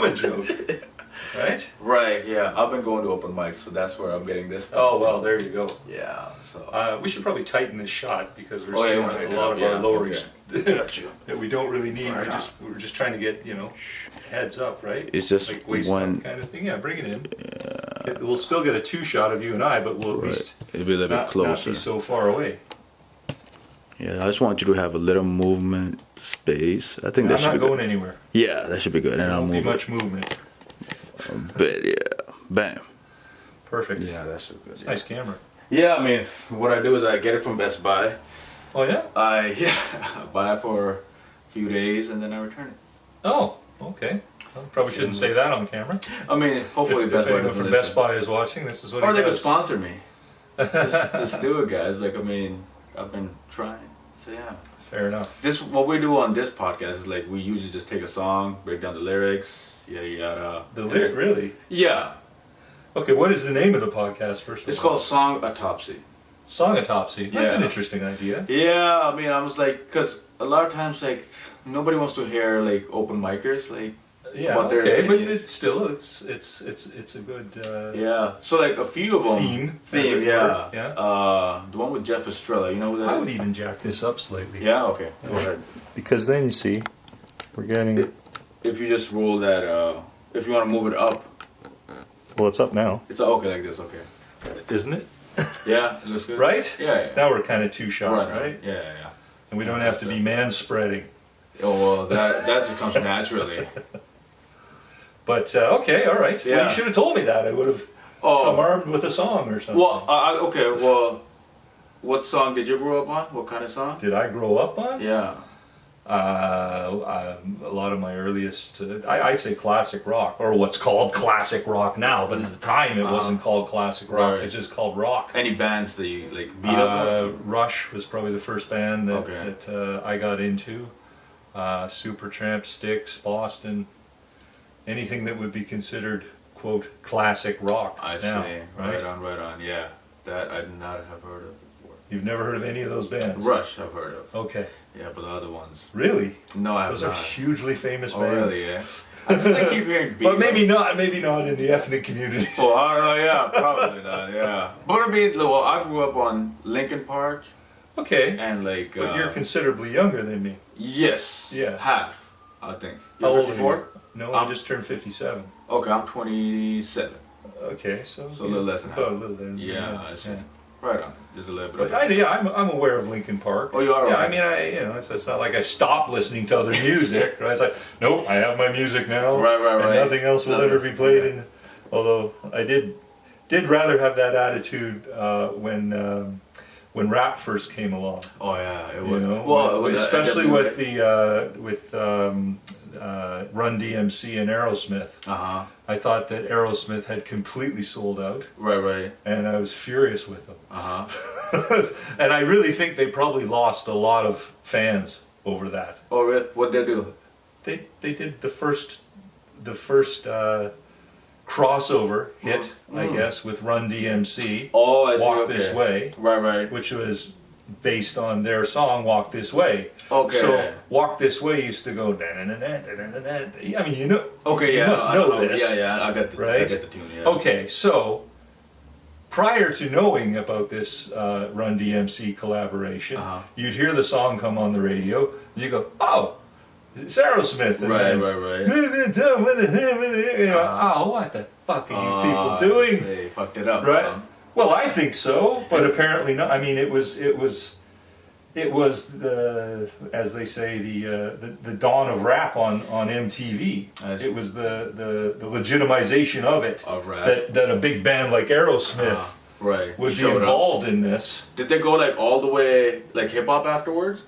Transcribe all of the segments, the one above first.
a joke. Right? Right, yeah. I've been going to open mics, so that's where I'm getting this stuff. Oh, well, there you go. Yeah, so. We should probably tighten this shot because we're Oh, yeah, seeing you wanna a tighten it lot up, of our yeah, lowers okay. that we don't really need. Right We're just trying to get, heads up, right? It's just like waist one up kind of thing. Yeah, bring it in. We'll still get a 2-shot of you and I, but we'll at least it'll be a little bit not closer. be so far away. Yeah, I just want you to have a little movement space. I think that I'm should not be going good. anywhere. Yeah, that should be good. And There I'll won't be move much movement. a bit. Yeah, bam. Perfect. Yeah, that's good. It's a nice camera. Yeah, I mean, what I do is I get it from Best Buy. Oh, yeah? I buy it for a few days and then I return it. Oh, okay. Well, probably shouldn't say that on camera. I mean, hopefully If Best Buy anyone doesn't from listen. Best Buy is watching, this is what Or he they could does. sponsor me. just do it, guys. Like, I mean, I've been trying. So yeah. Fair enough. What we do on this podcast is like we usually just take a song, break down the lyrics, yada. The lyric, really? Yeah. Okay, what is the name of the podcast, first of all? It's called Song Autopsy. Song Autopsy. That's Yeah. an interesting idea. Yeah, I mean, I was like, because a lot of times, like, nobody wants to hear, like, open micers, like, Yeah, what their okay, but opinion is. it's still, it's a good Yeah, so, like, a few of them. theme. as it Yeah. were. Yeah. The one with Jeff Estrella, you know who that I is? would even jack this up slightly. Yeah, okay. Go ahead. Because then you see, we're getting... If you just roll that, if you want to move it up, Well, it's up now. it's okay like this, okay. Isn't it? Yeah, it looks good. Right? Yeah. Now we're kind of two-shot, right? Yeah. And we don't have to be man-spreading. Oh, well, that just comes naturally. But, okay, all right. Well, Yeah. you should have told me that. I would have come armed with a song or something. Well, okay, well, what song did you grow up on? What kind of song? Did I grow up on? Yeah. A lot of my earliest, I'd say classic rock, or what's called classic rock now, but at the time it wasn't called classic rock, Right. it's just called rock. Any bands that you, like, Beatles? Rush was probably the first band that, Okay. that I got into. Supertramp, Styx, Boston, anything that would be considered, quote, classic rock I now, see. Right on, yeah. That I did not have heard of before. You've never heard of any of those bands? Rush, I've heard of. Okay. Yeah, but the other ones. Really? No, I have Those not. are hugely famous Oh, bands. really, yeah? I just like, keep hearing Beatles. But maybe not in the ethnic community. Well, I don't know, yeah, probably not, yeah. But I mean, well, I grew up on Linkin Park Okay. and like. But you're considerably younger than me. Yes. Yeah. Half, I think. How You're old are 54? you? No, I just turned 57. Okay, I'm 27. Okay, so So a little less than half. about a little than Yeah, I see. yeah. Right on. Just a little bit. But I'm aware of Linkin Park. Oh, you are? Yeah, Okay. I mean, it's not like I stopped listening to other music. Right? It's like, nope, I have my music now. Right, And nothing else will ever be played. In, although I did rather have that attitude when rap first came along. Oh yeah, it You was. know, Well, especially with Run DMC and Aerosmith. Uh-huh. I thought that Aerosmith had completely sold out, Right. and I was furious with them. Uh-huh. And I really think they probably lost a lot of fans over that. Oh, really? What'd they do? They did the first crossover hit, I guess, with Run DMC. Oh, I see. Walk Okay. This Way, Right. which was based on their song Walk This Way. Okay. So Walk This Way used to go da-na-na-na-na-na-na-na. I mean, you know. Okay, you yeah. must know I this. Yeah, I got the right? I get the tune, yeah. Okay, so prior to knowing about this Run DMC collaboration, Uh-huh. you'd hear the song come on the radio, and you go, "Oh, it's Aerosmith." And Right. then, you know, oh, what the fuck are you people doing? They fucked it up. Right? Well, I think so, but apparently not. I mean, it was the, as they say, the dawn of rap on MTV. I see. It was the legitimization of it. Of rap. That a big band like Aerosmith Right. would be Showed up. involved in this. Did they go like all the way like hip hop afterwards?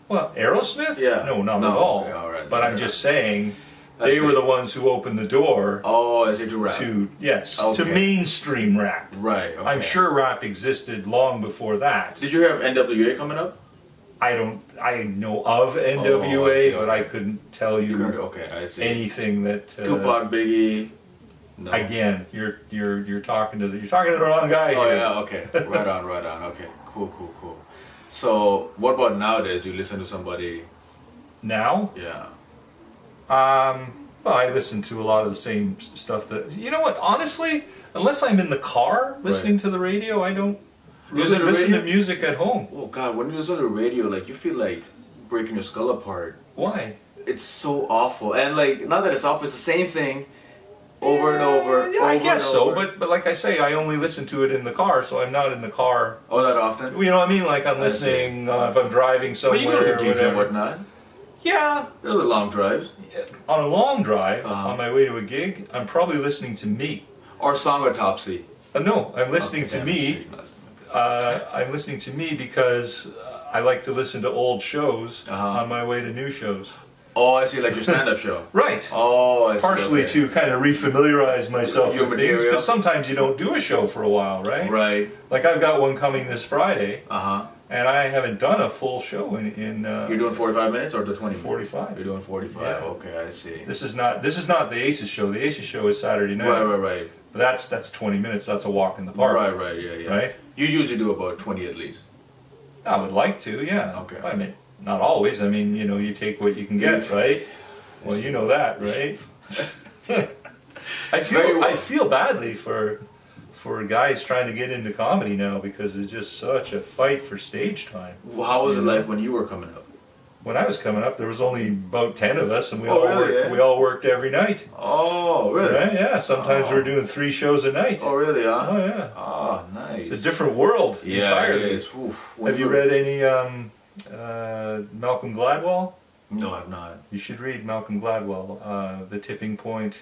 Well, Aerosmith? Yeah. No, not No, at all. okay, all right. But I'm just saying, I they see. were the ones who opened the door Oh, as they do rap. to to Okay. mainstream rap. Right. Okay. I'm sure rap existed long before that. Did you have NWA coming up? I know of NWA, Oh, I see, but okay. I couldn't tell you Okay, I see. anything that. Tupac, Biggie. No. Again, you're talking to the wrong guy Oh here. yeah. Okay. Right on. Okay. Cool. So, what about nowadays? Do you listen to somebody? Now, Yeah. Well, I listen to a lot of the same stuff that, you know what, honestly, unless I'm in the car listening to the radio, I don't really listen to music at home. Oh God, when you listen to the radio, like you feel like breaking your skull apart. Why? It's so awful, and like not that it's awful, it's the same thing over and over. Yeah, I guess so, but like I say, I only listen to it in the car, so I'm not in the car. Oh, that often? You know what I mean? Like I'm listening if I'm driving somewhere. But you go to or gigs and whatever. whatnot. Yeah. They're the long drives. On a long drive, on my way to a gig, I'm probably listening to me. Or song autopsy. No, I'm listening to me. I'm listening to me because I like to listen to old shows on my way to new shows. Oh, I see, like your stand-up show. Right. Oh, I see. Partially okay. to kind of refamiliarize myself Your with things, material. because sometimes you don't do a show for a while, right? Right. Like I've got one coming this Friday, Uh-huh. and I haven't done a full show in You're doing 45 minutes or the 20 minutes? 45. You're doing 45. Yeah. Okay, I see. This is not the Aces show. The Aces show is Saturday night. Right. But that's 20 minutes. That's a walk in the park. Right, yeah. Right? You usually do about 20 at least. I would like to, yeah. Okay. I mean, not always. I mean, you take what you can get, right? Well, you know that, right? I feel badly for guys trying to get into comedy now because it's just such a fight for stage time. Well, how was it like when you were coming up? When I was coming up, there was only about 10 of us, and we really, all worked every night. Oh, really? Right? Yeah. Sometimes we're doing 3 shows a night. Oh, really? Huh? Oh, yeah. Oh, nice. It's a different world entirely. It is. Oof. Have you read any Malcolm Gladwell? No, I've not. You should read Malcolm Gladwell, The Tipping Point,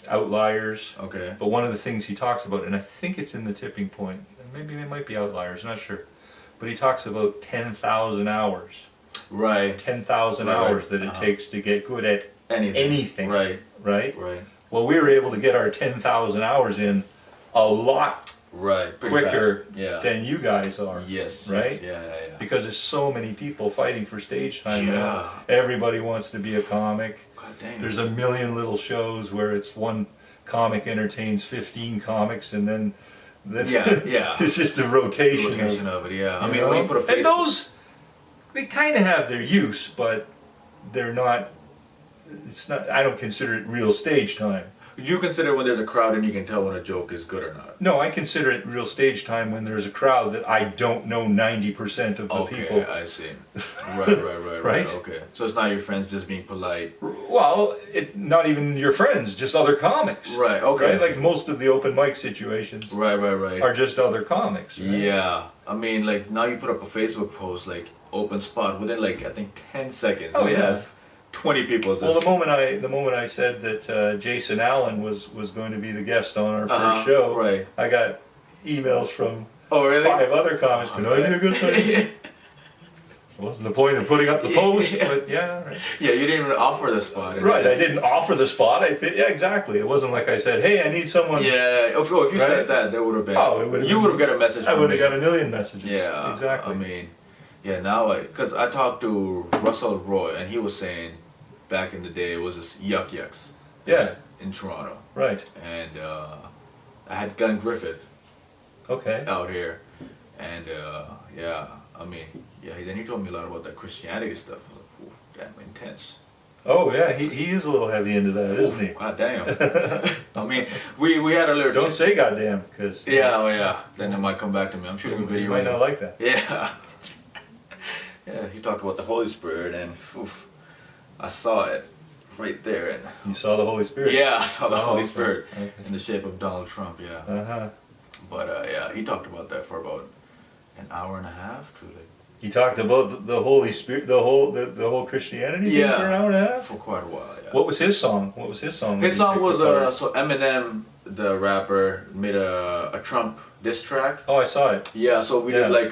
Outliers. Okay. But one of the things he talks about, and I think it's in The Tipping Point, and maybe it might be Outliers, not sure, but he talks about 10,000 hours. Right. 10,000 hours that it takes to get good at anything. Right. Right? Right. Well, we were able to get our 10,000 hours in a lot Pretty quicker fast. Yeah. than you guys are. Yes. Right? Yes, yeah. Because there's so many people fighting for stage time Yeah. now. Everybody wants to be a comic. God damn. There's a million little shows where it's one comic entertains 15 comics, and then Yeah. it's just a rotation. of it, yeah. I You mean, know? when you put a face... And those, they kind of have their use, but they're not, it's not, I don't consider it real stage time. You consider when there's a crowd and you can tell when a joke is good or not? No, I consider it real stage time when there's a crowd that I don't know 90% of the people. Okay, I see. Right. Right? Okay. So it's not your friends just being polite. Well, not even your friends, just other comics. Right, okay. Right? Like most of the open mic situations Right. are just other comics. Right? Yeah. I mean, like, now you put up a Facebook post, like, open spot, within, like, I think 10 seconds. Oh, you yeah. have 20 people. Well, the moment I said that Jason Allen was going to be the guest on our first show, right. I got emails from Oh, really? 5 other comics. Can I be a good time? It wasn't the point of putting up the post, but yeah. Right. Yeah, you didn't even offer the spot. Right, I didn't offer the spot. Yeah, exactly. It wasn't like I said, "Hey, I need someone." Yeah, if you said that, there would have been. Oh, it would have. You would have got a message. I from would have me. got a million messages. Yeah, exactly. I mean, yeah. Now, because I talked to Russell Roy, and he was saying, back in the day, it was just yucks. Yeah. In Toronto. Right. And I had Glenn Griffith. Okay. Out here, and yeah. I mean, yeah. Then he told me a lot about that Christianity stuff. I was like, ooh, damn intense. Oh yeah, he is a little heavy into that, isn't he? God damn. I mean, we had a little. Don't say goddamn, because. Yeah, oh yeah. Then it might come back to me. I'm shooting a video. You might not like that. Yeah. Yeah, he talked about the Holy Spirit, and oof, I saw it right there. And you saw the Holy Spirit? Yeah, I saw the Holy okay. Spirit Okay. in the shape of Donald Trump. Yeah. Uh-huh. But yeah, he talked about that for about an hour and a half to like. He talked about the Holy Spirit, the whole Christianity thing for an hour and a half? For quite a while, yeah. What was his song? His song was so Eminem, the rapper, made a Trump diss track. Oh, I saw it. Yeah, so we did like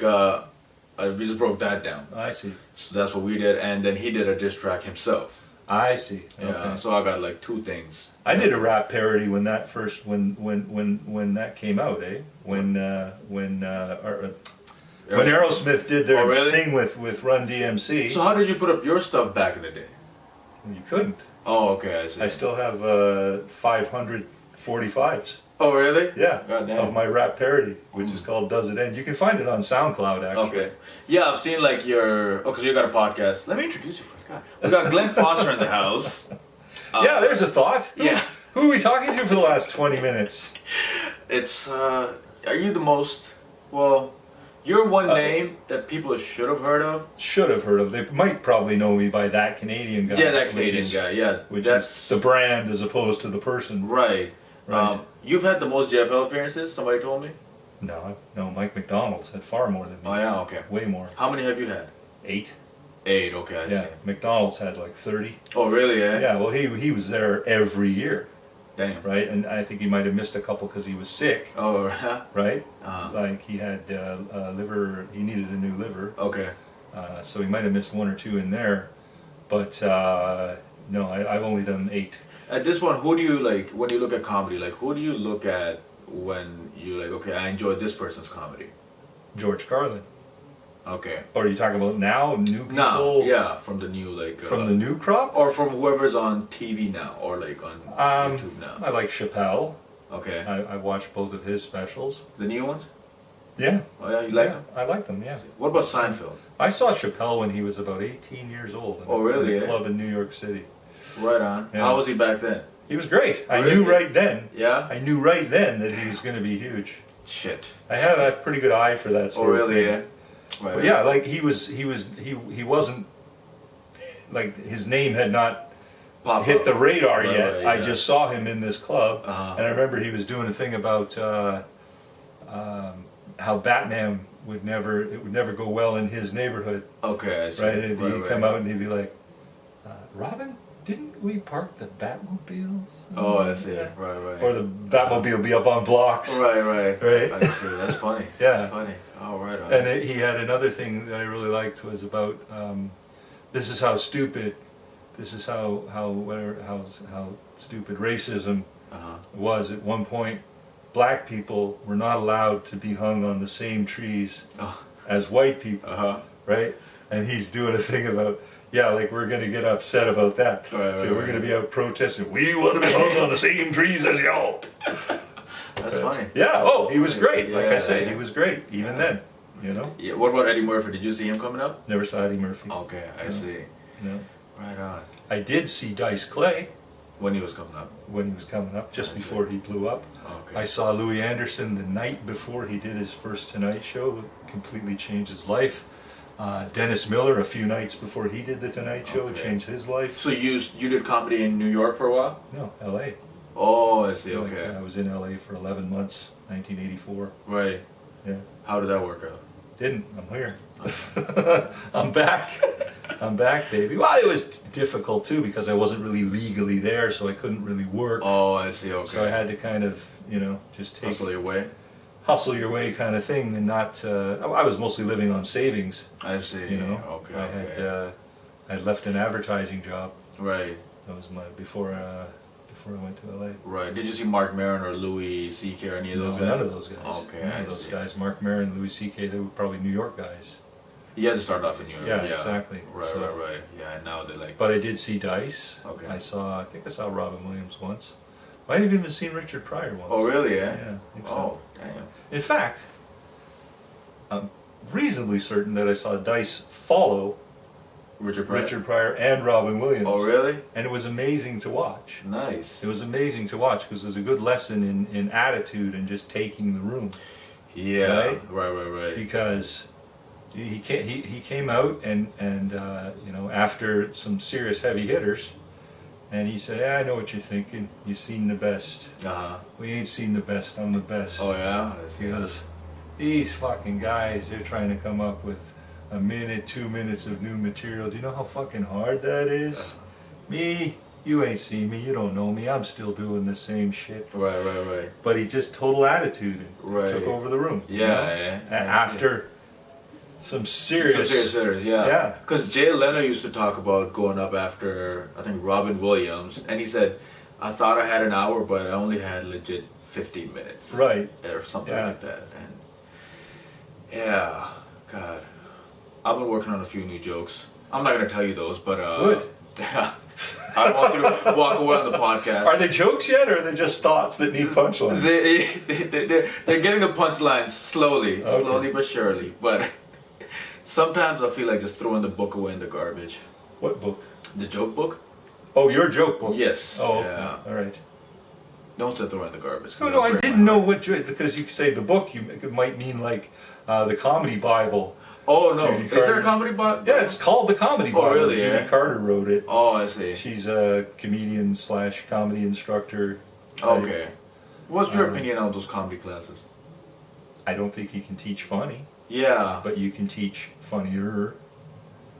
we just broke that down. I see. So that's what we did, and then he did a diss track himself. I see. Yeah. Okay. So I got like 2 things. I did a rap parody when that first when that came out, eh? When Aerosmith did their thing with Run DMC. So how did you put up your stuff back in the day? You couldn't. Oh, okay, I see. I still have 545s. Oh, really? Yeah. Goddamn. Of my rap parody, which is called Does It End? You can find it on SoundCloud, actually. Okay. Yeah, I've seen like your... Oh, because you got a podcast. Let me introduce you first. God. We got Glen Foster in the house. Yeah, there's a thought. Yeah. Who are we talking to for the last 20 minutes? It's are you the most well? You're one name that people should have heard of. Should have heard of. They might probably know me by that Canadian guy. Yeah, that Canadian guy. Yeah, Which that's is the brand as opposed to the person. right. Right. You've had the most JFL appearances. Somebody told me. No, Mike McDonald's had far more than me. Oh yeah. Okay. Way more. How many have you had? 8. 8. Okay, I Yeah, see. McDonald's had like 30. Oh really? Yeah. Yeah, well, he was there every year, Damn. right? And I think he might have missed a couple because he was sick, Oh. right? Uh-huh. Like he had liver, he needed a new liver, Okay. so he might have missed 1 or 2 in there. But no, I've only done 8. At this one, who do you like when you look at comedy? Like, who do you look at when you like? Okay, I enjoy this person's comedy. George Carlin. Okay. Or are you talking about now, new people? No. Yeah, from the new like. From the new crop? Or from whoever's on TV now, or like on YouTube now. I like Chappelle. Okay. I watched both of his specials. The new ones? Yeah. Oh yeah, you like them? I like them, yeah. What about Seinfeld? I saw Chappelle when he was about 18 years old in Oh, really, a eh? club in New York City. Right on. Yeah. How was he back then? He was great. I Really? knew right then. Yeah? I knew right then that he was going to be huge. Shit. I have a pretty good eye for that Oh sort of really? thing. Yeah. Right But on. yeah, like he wasn't like his name had not Pop hit up. the radar Right, yet. right, I yeah. just saw him in this club, Uh-huh. and I remember he was doing a thing about how Batman would never go well in his neighborhood, Okay, I see. right? And Right, he'd right. come out and he'd be like, "Robin, didn't we park the Batmobiles?" Oh, I see. Yeah. Right, right. Or the Batmobile would be up on blocks. Right, right. Right. I see. That's funny. Yeah. That's funny. Oh, right on. And he had another thing that I really liked was about this is how stupid, this is how stupid racism Uh-huh. was at one point. Black people were not allowed to be hung on the same trees Oh. as white people, Uh-huh. right? And he's doing a thing about, yeah, like we're going to get upset about that. Right, So right, we're going to right. be out protesting. We want to be hung on the same trees as y'all. That's funny. Yeah. Oh, he was great. Like I Yeah, say, yeah. he was great even then. You know. Yeah. What about Eddie Murphy? Did you see him coming up? Never saw Eddie Murphy. Okay, I No. see. No. Right on. I did see Dice Clay When he was coming up. when he was coming up, just I before he blew up. Okay. I saw Louis Anderson the night before he did his first Tonight Show, that completely changed his life. Dennis Miller, a few nights before he did the Tonight Show, Okay. changed his life. So you did comedy in New York for a while? No, L.A. Oh, I see. Like, Okay. I was in L.A. for 11 months, 1984. Right. Yeah, How did that work out? didn't. I'm here. I'm back. I'm back, baby. Well, it was difficult too because I wasn't really legally there, so I couldn't really work. Oh, I see. Okay. So I had to kind of, just take hustle your way. hustle your way kind of thing, and not. I was mostly living on savings. I see. Okay. I Okay. had left an advertising job. Right. That was my before I went to LA. Right. Did you see Mark Maron or Louis C.K. or any of those No, guys? none of those guys. Okay, None I of those see. guys. Mark Maron, Louis C.K. They were probably New York guys. You had to start off in New York. Yeah, exactly. Right, So- right. Yeah, and now they're like. But I did see Dice. Okay. I think I saw Robin Williams once. Might have even seen Richard Pryor once. Oh, really? Yeah. Yeah. I think so. Oh, damn. In fact, I'm reasonably certain that I saw Dice follow Richard Pryor. Richard Pryor and Robin Williams. Oh, really? And it was amazing to watch. Nice. It was amazing to watch because it was a good lesson in attitude and just taking the room. Yeah. Right? Right. Because he came out and after some serious heavy hitters, and he said, "Yeah, I know what you're thinking. You seen the best. Uh huh. We ain't seen the best. I'm the best." Oh yeah. He goes, "These fucking guys, they're trying to come up with a minute, 2 minutes of new material. Do you know how fucking hard that is? Me, you ain't seen me. You don't know me. I'm still doing the same shit." Right. But he just total attitude and Right. took over the room. you Yeah, know? yeah. After some serious. Serious, yeah. Yeah. Because Jay Leno used to talk about going up after, I think, Robin Williams, and he said, I thought I had an hour, but I only had legit 15 minutes. Right. Or something Yeah. like that. And yeah, God. I've been working on a few new jokes. I'm not going to tell you those, but Good. I don't want you to walk away on the podcast. Are they jokes yet, or are they just thoughts that need punchlines? They're getting the punchlines slowly, Okay. slowly but surely. But sometimes I feel like just throwing the book away in the garbage. What book? The joke book? Oh, your joke book. Yes. Oh, okay. Yeah. All right. Don't just throw it in the garbage. No, I didn't know what joke, because you say the book, it might mean like the comedy Bible. Oh no, Judy is there a Carter's- comedy Bible? Yeah, it's called the comedy Bible. really, Judy yeah? Carter wrote it. Oh, I see. She's a comedian / comedy instructor. Okay. What's your Um, opinion on those comedy classes? I don't think you can teach funny, Yeah. but you can teach funnier.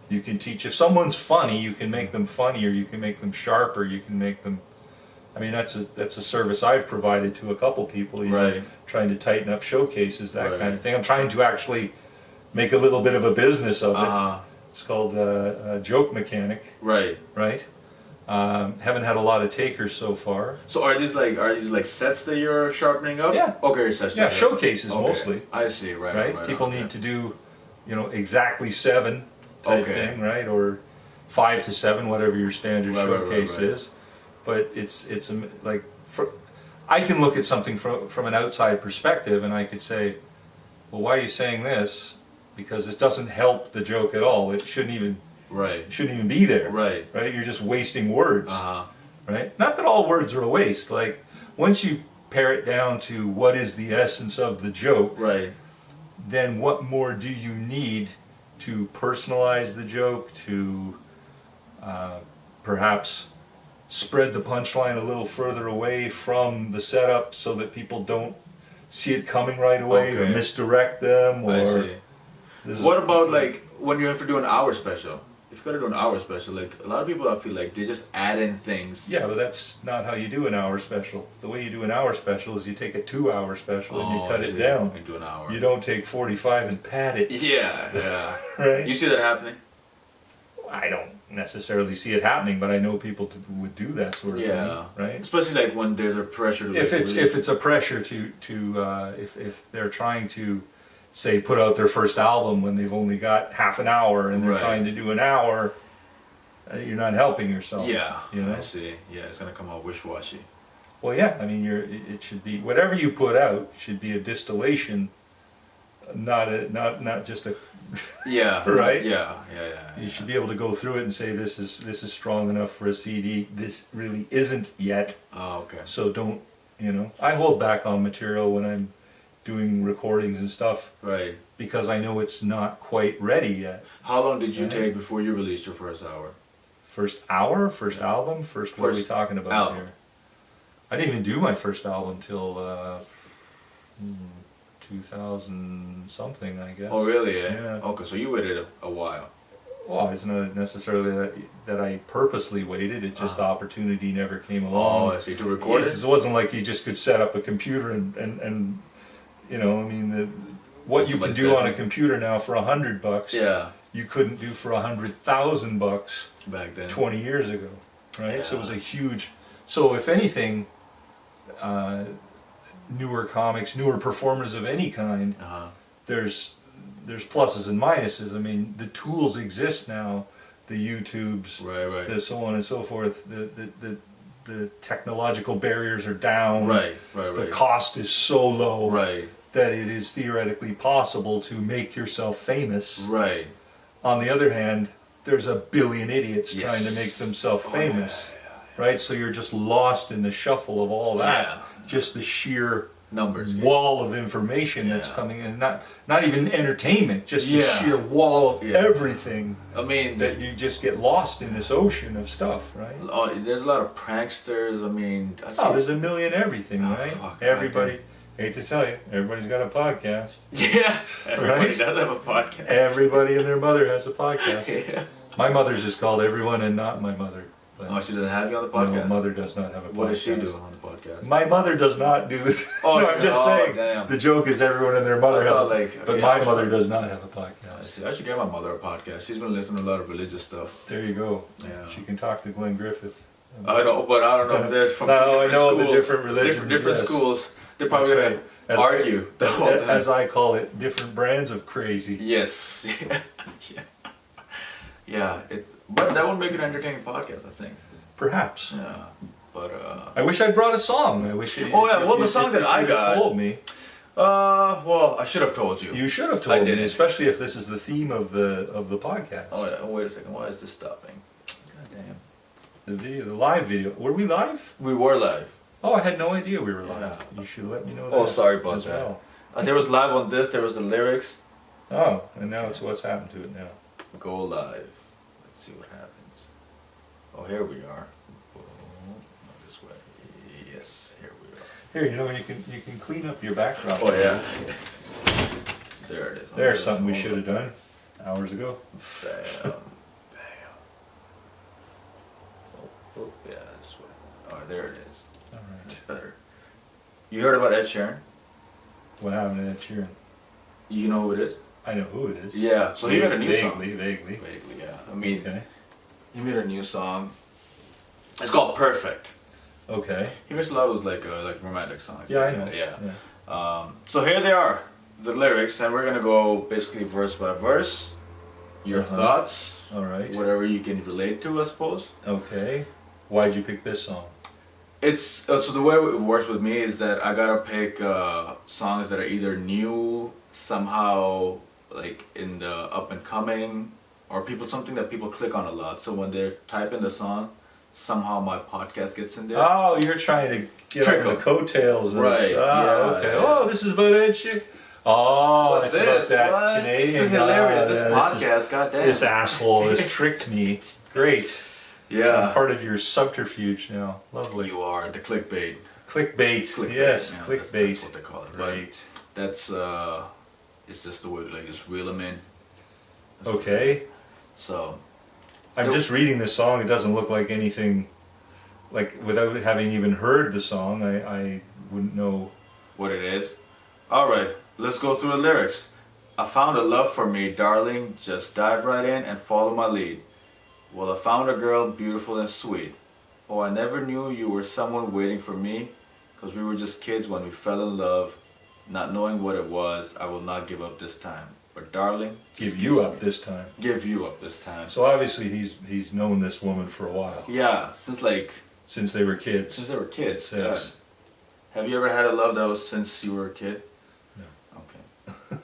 You can teach, if someone's funny, you can make them funnier, you can make them sharper, you can make them, I mean, that's a service I've provided to a couple people, you know, Right. trying to tighten up showcases, that Right. kind of thing. I'm trying to actually make a little bit of a business of it. Uh-huh. It's called Joke Mechanic, Right. right? Haven't had a lot of takers so far. So are these like sets that you're sharpening up? Yeah. Okay, sets. Yeah, okay. showcases Okay. mostly, I see. Right. right? People okay. need to do, you know, exactly 7 type Okay. thing, right? Or 5 to 7, whatever your standard Right, showcase right. is. But it's like, I can look at something from an outside perspective, and I could say, well, why are you saying this? Because this doesn't help the joke at all. It shouldn't even Right. be there. Right. Right? You're just wasting words. Uh-huh. Right? Not that all words are a waste. Like, once you pare it down to what is the essence of the joke, Right. then what more do you need to personalize the joke, to perhaps spread the punchline a little further away from the setup so that people don't see it coming right away, or Okay. misdirect them, I or see. this What is- about like when you have to do an hour special? If you gotta do an hour special, like a lot of people, I feel like they just add in things. Yeah, but that's not how you do an hour special. The way you do an hour special is you take a 2-hour special and you cut I it see. down. And do an hour. You don't take 45 and pad it, Yeah. Yeah. right? You see that happening? I don't necessarily see it happening, but I know people would do that sort of Yeah. thing, right? Especially like when there's a pressure to. If like, it's release. a pressure to if they're trying to say put out their first album when they've only got half an hour and they're Right. trying to do an hour, you're not helping yourself. Yeah. you know. I see. Yeah, it's gonna come out wish-washy. Well, yeah. I mean, it should be whatever you put out should be a distillation, not just a. Yeah. Right? Yeah. You should be able to go through it and say this is strong enough for a CD. This really isn't yet. Oh, okay. So don't, you know. I hold back on material when I'm doing recordings and stuff Right. because I know it's not quite ready yet. How long did you Right. take before you released your first hour? First hour, first album, what are we First talking about album. here? I didn't even do my first album till 2000 something, I guess. Oh, really? Yeah. Okay, so you waited a while. Well, it's not necessarily that I purposely waited. It just Uh-huh. opportunity never came Oh, along. I see. To record It it? wasn't like you just could set up a computer and you know, I mean, what That's you much can do on a better. computer now for $100, Yeah, you couldn't do for $100,000 back then. 20 years ago, right? So it was Yeah. a huge. So if anything, newer comics, newer performers of any kind, Uh-huh. there's pluses and minuses. I mean, the tools exist now, the YouTubes, Right, right. the so on and so forth. The technological barriers are down. Right, right, The right. cost is so low Right, that it is theoretically possible to make yourself famous. right. On the other hand, there's a billion idiots Yes. trying to make themselves Oh, famous, yeah, right? So you're just lost in the shuffle of all that. Yeah. Just the sheer Numbers. wall of information that's Yeah. coming in. Not even entertainment, just the Yeah. sheer wall of Yeah. everything I mean, that you just get lost in this ocean of stuff, right? there's a lot of pranksters. I mean, I see- Oh, there's a million everything, Oh, right? fuck, Everybody, hate to tell you, everybody's got a podcast. yeah, everybody Right? does have a podcast. Everybody and their mother has a podcast. Yeah. My mother's is called Everyone and Not My Mother. But Oh, she doesn't have you on the no, podcast. mother does not have a podcast. What does she do on the podcast? My mother does not do this. Oh, no, I'm just saying. damn. The joke is everyone and their mother I has a, thought, like, but yeah, my I was mother from- does not have a I podcast. see. I should get my mother a podcast. She's been listening to a lot of religious stuff. There you go. Yeah. She can talk to Glenn Griffith. I know, but I don't know if there's from No, two I different know schools. the different religions, Different yes. schools. They're probably That's gonna right. argue the whole time. As I call it, different brands of crazy. Yes. yeah. Yeah. But that would make an entertaining podcast, I think. Perhaps. Yeah. But I wish I'd brought a song. I wish. Oh, yeah, well, the song that I you'd got- told me. well, I should have told you. You should have I told me, didn't. especially if this is the theme of the podcast. Oh yeah. Wait a second. Why is this stopping? God damn. The video, the live video. Were we live? We were live. Oh, I had no idea we were live. Yeah. You should let me know that. Oh, sorry about as that. well. There was live on this. There was the lyrics. Oh, and now it's what's happened to it now. Go live. Let's see what happens. Oh, here we are. Oh, not this way. Yes, here we are. Here, you know, you can clean up your background. Oh yeah. There it is. There's something we should have done hours ago. Bam. Bam. Oh, yeah, this way. Oh, there it is. All right. It's better. You heard about Ed Sheeran? What happened to Ed Sheeran? You know who it is? I know who it is. Yeah. So he made a new song. Vaguely. Vaguely, yeah. I mean, Okay. he made a new song. It's called Perfect. Okay. He makes a lot of those like romantic songs. Yeah, I know. Yeah. So here they are, the lyrics, and we're gonna go basically verse by verse. Your thoughts, All right. whatever you can relate to, I suppose. Okay. Why'd you pick this song? It's so the way it works with me is that I gotta pick songs that are either new, somehow like in the up and coming, or something that people click on a lot. So when they type in the song, somehow my podcast gets in there. Oh, you're trying to get on the coattails. Right. Oh, okay. Yeah. Oh, this is about Ed Sheeran. Oh, What's it's this? about that What? Canadian This is guy. hilarious. This Yeah, podcast, goddamn. This asshole has tricked me. Great. I'm Yeah. part of your subterfuge now. Lovely. You are the clickbait. Clickbait. Clickbait, Yes, yeah, clickbait. That's what they call it. Right. Right. That's it's just the way to like just reel them in. Okay. So I'm just reading this song. It doesn't look like anything. Like without having even heard the song, I wouldn't know. what it is. All right, let's go through the lyrics. I found a love for me, darling. Just dive right in and follow my lead. Well, I found a girl beautiful and sweet. Oh, I never knew you were someone waiting for me, 'cause we were just kids when we fell in love. Not knowing what it was, I will not give up this time. But darling, just Give you kiss up me. this time. Give you up this time. So obviously he's known this woman for a while, Yeah, since they were kids. since they were kids. It says. Yeah. Have you ever had a love that was since you were a kid? No. Okay.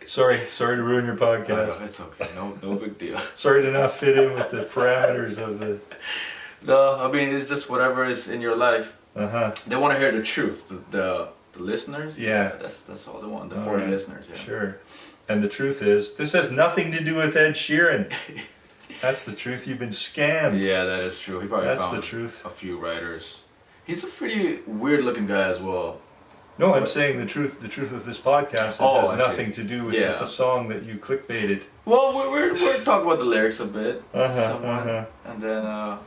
Sorry to ruin your podcast. No, it's okay. No big deal. Sorry to not fit in with the parameters of the. No, I mean it's just whatever is in your life. Uh-huh. They want to hear the truth. The listeners. Yeah. That's all they want. The All 40 right. listeners. Yeah. Sure. And the truth is, this has nothing to do with Ed Sheeran. That's the truth. You've been scammed. Yeah, that is true. He probably That's found the truth. a few writers. He's a pretty weird looking guy as well. No, I'm saying the truth. The truth of this podcast Oh, has I nothing see. to do with Yeah. the song that you clickbaited. Well, we're talking about the lyrics a bit. Uh-huh, somewhat. uh-huh. And then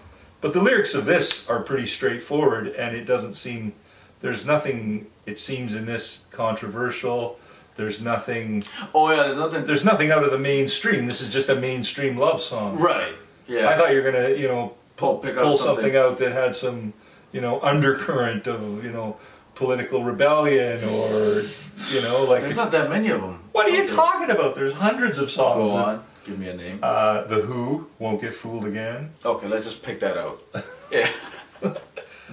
But the lyrics of this are pretty straightforward, and it doesn't seem. There's nothing. It seems in this controversial. There's nothing. oh yeah, there's nothing. There's nothing out of the mainstream. This is just a mainstream love song. Right. Yeah. I thought you were gonna, pick up pull something out that had some, undercurrent of, political rebellion or, like. There's not that many of them. What are you talking about? There's hundreds of songs. Go on. Give me a name. The Who, Won't Get Fooled Again. Okay, let's just pick that out. Yeah.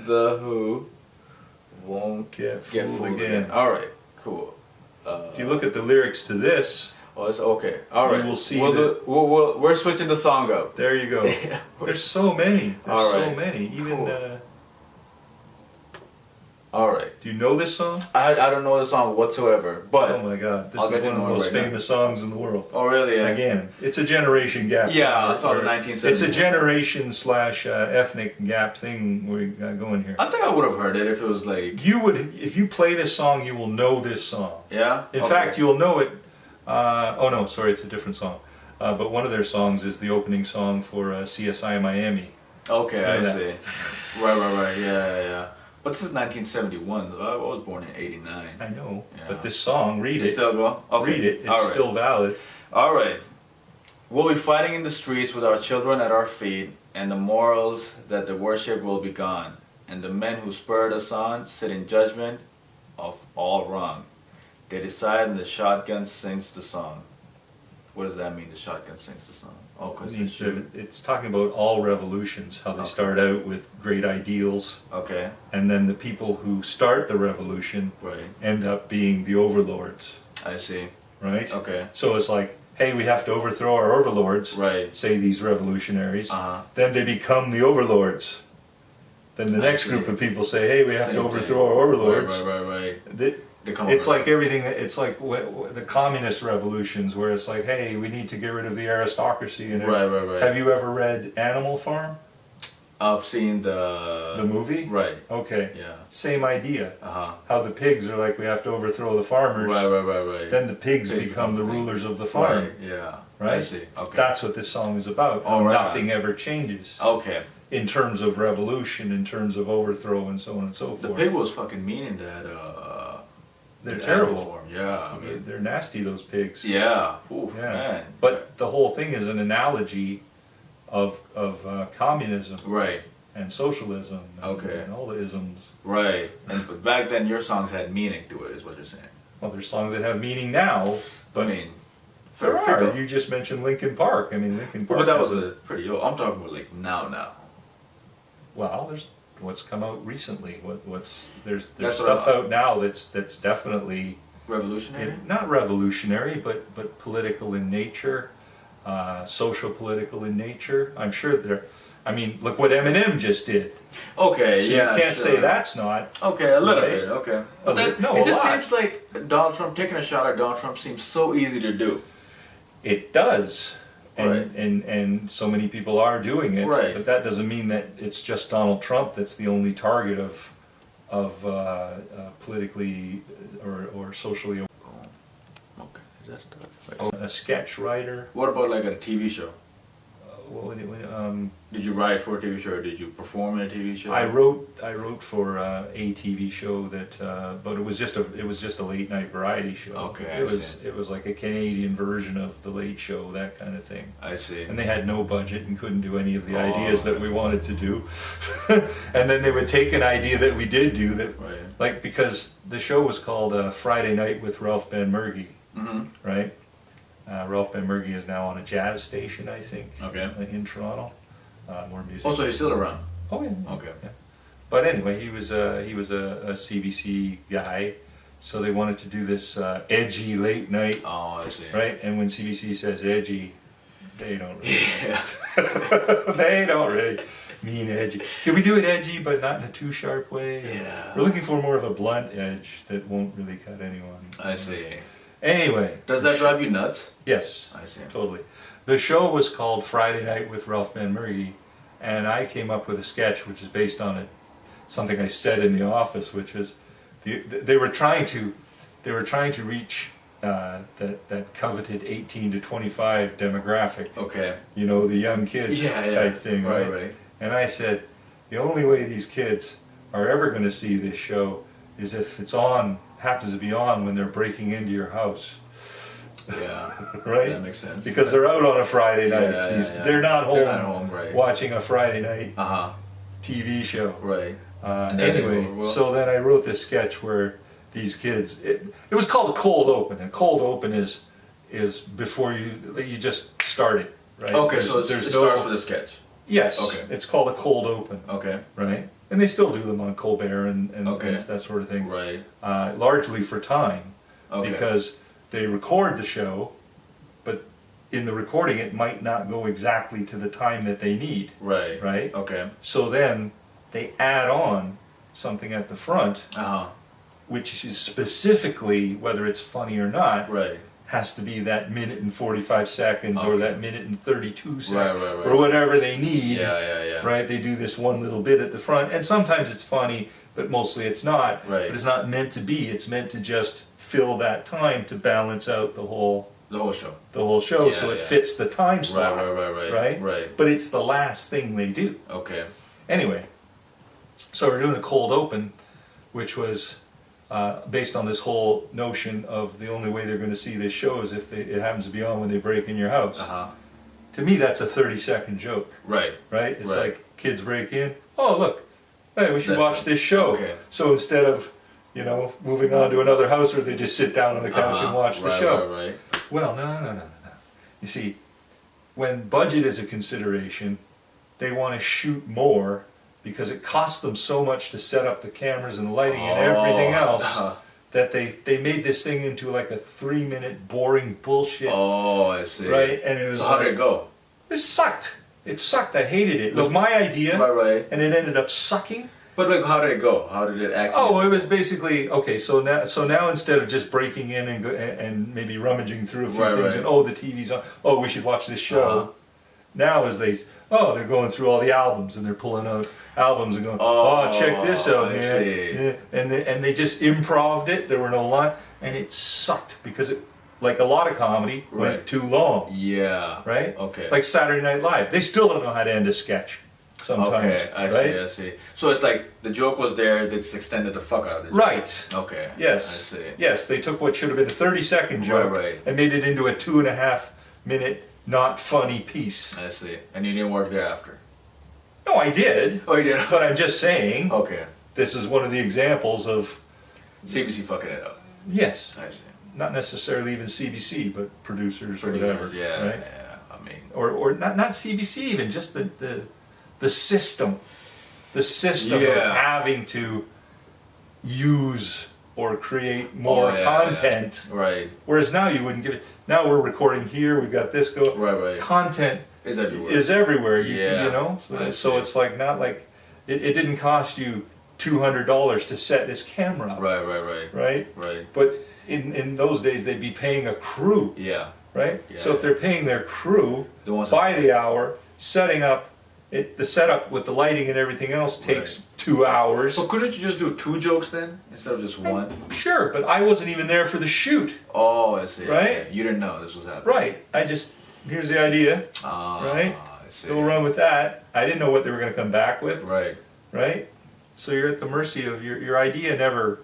The Who won't Get get Fooled fooled Again. again. All right. Cool. If you look at the lyrics to this, Oh, it's okay. All right. will see we're switching the song up. there you go. Yeah. There's so many. There's All so right. many. Even, Cool. All right. do you know this song? I don't know the song whatsoever, but Oh my god, this I'll is get to one of the know it most right now. famous songs in the world. oh really? Yeah. Again, it's a generation gap. Yeah, I saw the Or- 1970s. It's a generation / ethnic gap thing we got going here. I think I would have heard it if it was like. You would, if you play this song, you will know this song. Yeah. In Okay. fact, you'll know it. Oh no, sorry, it's a different song. But one of their songs is the opening song for CSI Miami. Okay, You know I that. see. Right. Yeah. But this is 1971. I was born in '89. I know, Yeah. but this song, read You it. still go? Okay. Read it. It's All right. still valid. All right. We'll be fighting in the streets with our children at our feet, and the morals that the worship will be gone. And the men who spurred us on sit in judgment of all wrong. They decide, and the shotgun sings the song. What does that mean? The shotgun sings the song. Oh, because It means it's talking about all revolutions, how they Okay. start out with great ideals, okay, and then the people who start the revolution right. end up being the overlords, I see. right? Okay. So it's like hey, we have to overthrow our overlords, Right. say these revolutionaries, Uh-huh. then they become the overlords. Then the I next see. group of people say, hey, we have to Same overthrow thing. our overlords. Right. They come It's over. like everything, it's like the communist revolutions where it's like, hey, we need to get rid of the aristocracy. And Right. Have you ever read Animal Farm, I've seen the movie? Right. Okay. Yeah. Same idea. Uh-huh. How the pigs are like, we have to overthrow the farmers. Right. Then the pigs Pigs become the become the rulers of the farm. Right. Yeah. Right? I see. Okay. That's what this song is about. Oh, How right. nothing ever changes Okay. in terms of revolution, in terms of overthrow, and so on and so The forth. pig was fucking mean in that. They're in terrible. animal form. Yeah. I mean, They're nasty, those pigs. yeah. Oof, Yeah. man. But the whole thing is an analogy of communism Right. and socialism and, Okay. and all the isms. Right. But back then, your songs had meaning to it, is what you're saying. Well, there's songs that have meaning now, but I mean, there fickle. are. You just mentioned Linkin Park. I mean, Linkin Park. But that was has a pretty old. I'm talking about like now. well, there's what's come out recently. There's That's stuff what out now that's definitely Revolutionary. not revolutionary, but political in nature, social political in nature. I'm sure there. I mean, look what Eminem just did. Okay. So yeah. you can't sure. say that's not. Okay, a little Right? bit. Okay. A li- no, it a just lot. seems like Donald Trump taking a shot at Donald Trump seems so easy to do. It does. And, Right. and so many people are doing it, Right. but that doesn't mean that it's just Donald Trump that's the only target of politically or socially. Okay, is that stuff? A sketch writer. What about like a TV show? Well, Did you write for a TV show or did you perform in a TV show? I wrote for a TV show that, but it was just a late night variety show. Okay, I it was like a Canadian version of the Late Show, that kind of thing. I see. And they had no budget and couldn't do any of the Oh, ideas that I we see. wanted to do. And then they would take an idea that we did do that, Right. like, because the show was called Friday Night with Ralph Benmergui, Mm-hmm. right? Ralph Benmergui is now on a jazz station, I think, Okay. in Toronto. More music. Also, he's still around. Oh yeah. Okay. Yeah. But anyway, he was a CBC guy, so they wanted to do this edgy late night, Oh, I see. right? And when CBC says edgy, they don't really, Yeah. they don't really mean edgy. Can we do it edgy, but not in a too sharp way? Yeah. We're looking for more of a blunt edge that won't really cut anyone. I see. Anyway. Does that drive you nuts? Yes. I see. Totally. The show was called Friday Night with Ralph Benmergui, and I came up with a sketch which is based on something I said in the office, which was they were trying to reach that coveted 18 to 25 demographic. Okay. You know, the young kids type thing, right? Right. And I said, the only way these kids are ever going to see this show is if happens to be on when they're breaking into your house. Yeah. Right? That makes sense. Because they're out on a Friday night. Yeah. They're not home, They're not home, right. watching a Friday night Uh-huh. TV show. Right. And then Anyway, they go, so then I wrote this sketch where these kids, it was called a cold open. And cold open is before you just start it, right? Okay, so it starts with a sketch. Yes, Okay. it's called a cold open, Okay. right? And they still do them on Colbert and Okay. that sort of thing. Right. Largely for time. Okay. Because they record the show, but in the recording it might not go exactly to the time that they need, Right. right? Okay. So then they add on something at the front, Uh-huh. which is specifically, whether it's funny or not, Right. has to be that minute and 45 seconds or Okay. that minute and 32 seconds Right. or whatever they need, Yeah. right? They do this one little bit at the front, and sometimes it's funny, but mostly it's not. Right. But it's not meant to be. It's meant to just fill that time to balance out the whole The whole show. show, Yeah, so it yeah. fits the time slot. Right. But it's the last thing they do. Okay. Anyway, so we're doing a cold open, which was based on this whole notion of the only way they're going to see this show is if it happens to be on when they break in your house. Uh-huh. To me, that's a 30-second joke, Right. right? It's Right. like kids break in. Oh, look, hey, we should That's watch right. this show. Okay. So instead of, moving on to another house, or they just sit down on the couch and watch the show. Right. Well, no. You see, when budget is a consideration, they want to shoot more because it costs them so much to set up the cameras and lighting and everything else that they made this thing into like a 3-minute boring bullshit. Oh, I see. Right, and it was. So how did it go? It sucked. It sucked. I hated it. It was my idea. Right. And it ended up sucking. But like, how did it go? How did it actually? Oh, it was basically okay. So now instead of just breaking in and maybe rummaging through a few things and the TV's on. Oh, we should watch this show. Now as they're going through all the albums and they're pulling out albums and going, check this out, man. Yeah. And they just improv'd it. There were no lines, and it sucked because it, like a lot of comedy, went too long. Yeah. Right. Okay. Like Saturday Night Live, they still don't know how to end a sketch. Sometimes. Okay, I see. So it's like the joke was there, they just extended the fuck out of it. Right. Okay. Yes. I see. Yes, they took what should have been a 30-second joke and made it into a 2.5-minute not funny piece. I see. And you didn't work there after? No, I did. Oh, you did? But I'm just saying. Okay. This is one of the examples of CBC fucking it up. Yes. I see. Not necessarily even CBC, but producers or whatever. Yeah. Right? Yeah. I mean. Or not CBC even, just the system. The system of having to use or create more content. Yeah. Right. Whereas now you wouldn't give it. Now we're recording here, we've got this going. Right. Content is everywhere. Is everywhere. Yeah. You know? So it's like not like it didn't cost you $200 to set this camera up. Right. But in those days they'd be paying a crew. Yeah. Right? Yeah. So if they're paying their crew by the hour, setting up the setup with the lighting and everything else takes 2 hours. So couldn't you just do 2 jokes then instead of just one? Sure, but I wasn't even there for the shoot. Oh, I see. Right? Okay. You didn't know this was happening. Right. Here's the idea. Right? I see. Go run with that. I didn't know what they were going to come back with. Right. So you're at the mercy of your idea never,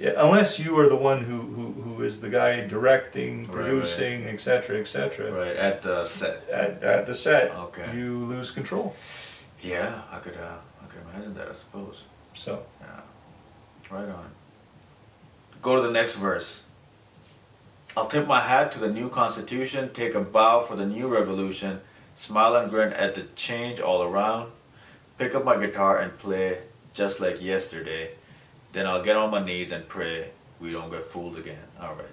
unless you are the one who is the guy directing, producing, etc., etc. Right, at the set. At the set, you lose control. Yeah, I could imagine that, I suppose. So. Yeah. Right on. Go to the next verse. I'll tip my hat to the new Constitution, take a bow for the new revolution, smile and grin at the change all around, pick up my guitar and play just like yesterday, then I'll get on my knees and pray we don't get fooled again. All right.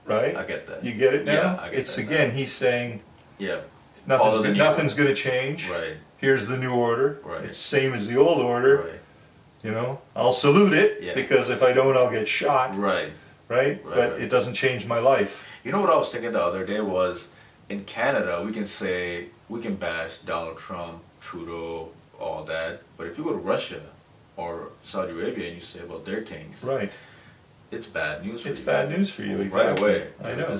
Right? I get that. You get it now? Yeah, I get it's that. Again, he's saying, nothing's going to change. Right. Here's the new order. Right. It's the same as the old order. Right. You know, I'll salute it because if I don't, I'll get shot. Right. But it doesn't change my life. You know what I was thinking the other day was, in Canada, we can bash Donald Trump, Trudeau, all that, but if you go to Russia or Saudi Arabia and you say about their kings, it's bad news for you. It's bad news for you, exactly. Right away. I know.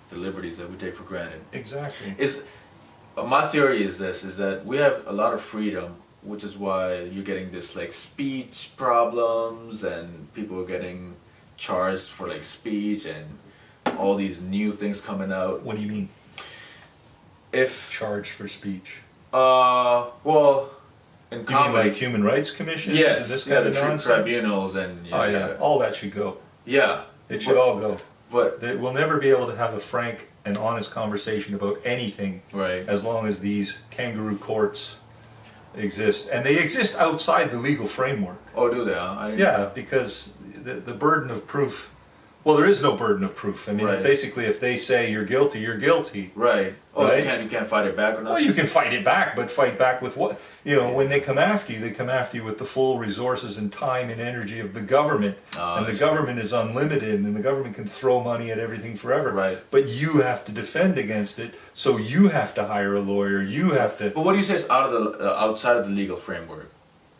The liberties that we take for granted. Exactly. My theory is that we have a lot of freedom, which is why you're getting this like speech problems and people are getting charged for like speech and all these new things coming out. What do you mean? If charged for speech? Well, in you mean like human rights commissions? Yes. And this kind of nonsense? Tribunals and all that should go. Yeah. It should all go. But we'll never be able to have a frank and honest conversation about anything as long as these kangaroo courts exist. And they exist outside the legal framework. Oh, do they? I didn't know. Because the burden of proof, well, there is no burden of proof. I mean, basically, if they say you're guilty, you're guilty. Right. Oh, you can't fight it back or nothing? Well, you can fight it back, but fight back with what? When they come after you, they come after you with the full resources and time and energy of the government. And the government is unlimited, and the government can throw money at everything forever. Right. But you have to defend against it, so you have to hire a lawyer, you have to... But what do you say is outside of the legal framework?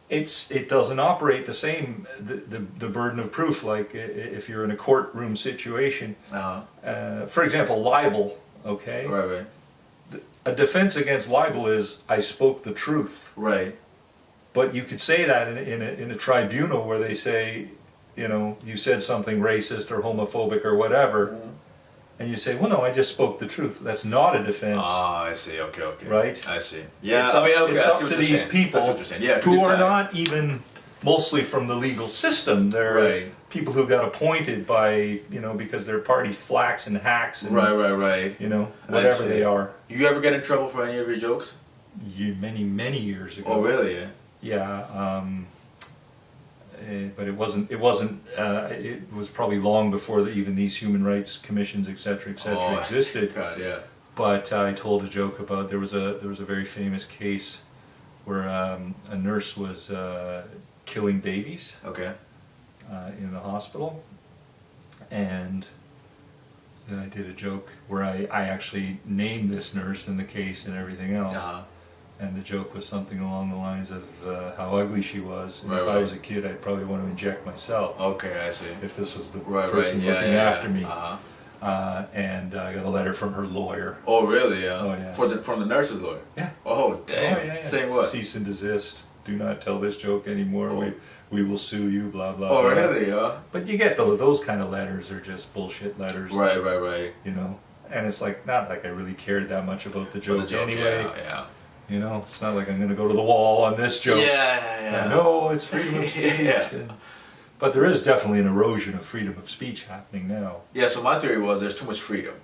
It doesn't operate the same, the burden of proof, like if you're in a courtroom situation. For example, libel, okay? Right. A defense against libel is, I spoke the truth. Right. But you could say that in a tribunal where they say, you said something racist or homophobic or whatever, and you say, well, no, I just spoke the truth. That's not a defense. I see. Okay. Right? I see. Yeah, it's up to these people who are not even mostly from the legal system. They're people who got appointed by, because their party flacks and hacks and, right. Whatever they are. You ever get in trouble for any of your jokes? Many years ago. Oh, really? Yeah. but it wasn't. It was probably long before even these human rights commissions, etc., existed. God, yeah. But I told a joke about there was a very famous case where a nurse was killing babies Okay. in the hospital, and then I did a joke where I actually named this nurse in the case and everything else. And the joke was something along the lines of how ugly she was. And if I was a kid, I'd probably want to inject myself. Okay, I see. If this was the Right, person yeah, looking yeah, after me. And I got a letter from her lawyer. Oh, really? Yeah. Oh, yes. From the nurse's lawyer? Yeah. Oh, damn. Oh, yeah. Saying what? Cease and desist. Do not tell this joke anymore. Oh. We will sue you, blah, blah, Oh, blah. really? Yeah. But you get those kind of letters are just bullshit letters. Right. You know? And it's like, not like I really cared that much about the joke, anyway. Yeah. You know, it's not like I'm going to go to the wall on this joke. Yeah. No, it's freedom of speech. Yeah. But there is definitely an erosion of freedom of speech happening now. Yeah, so my theory was there's too much freedom.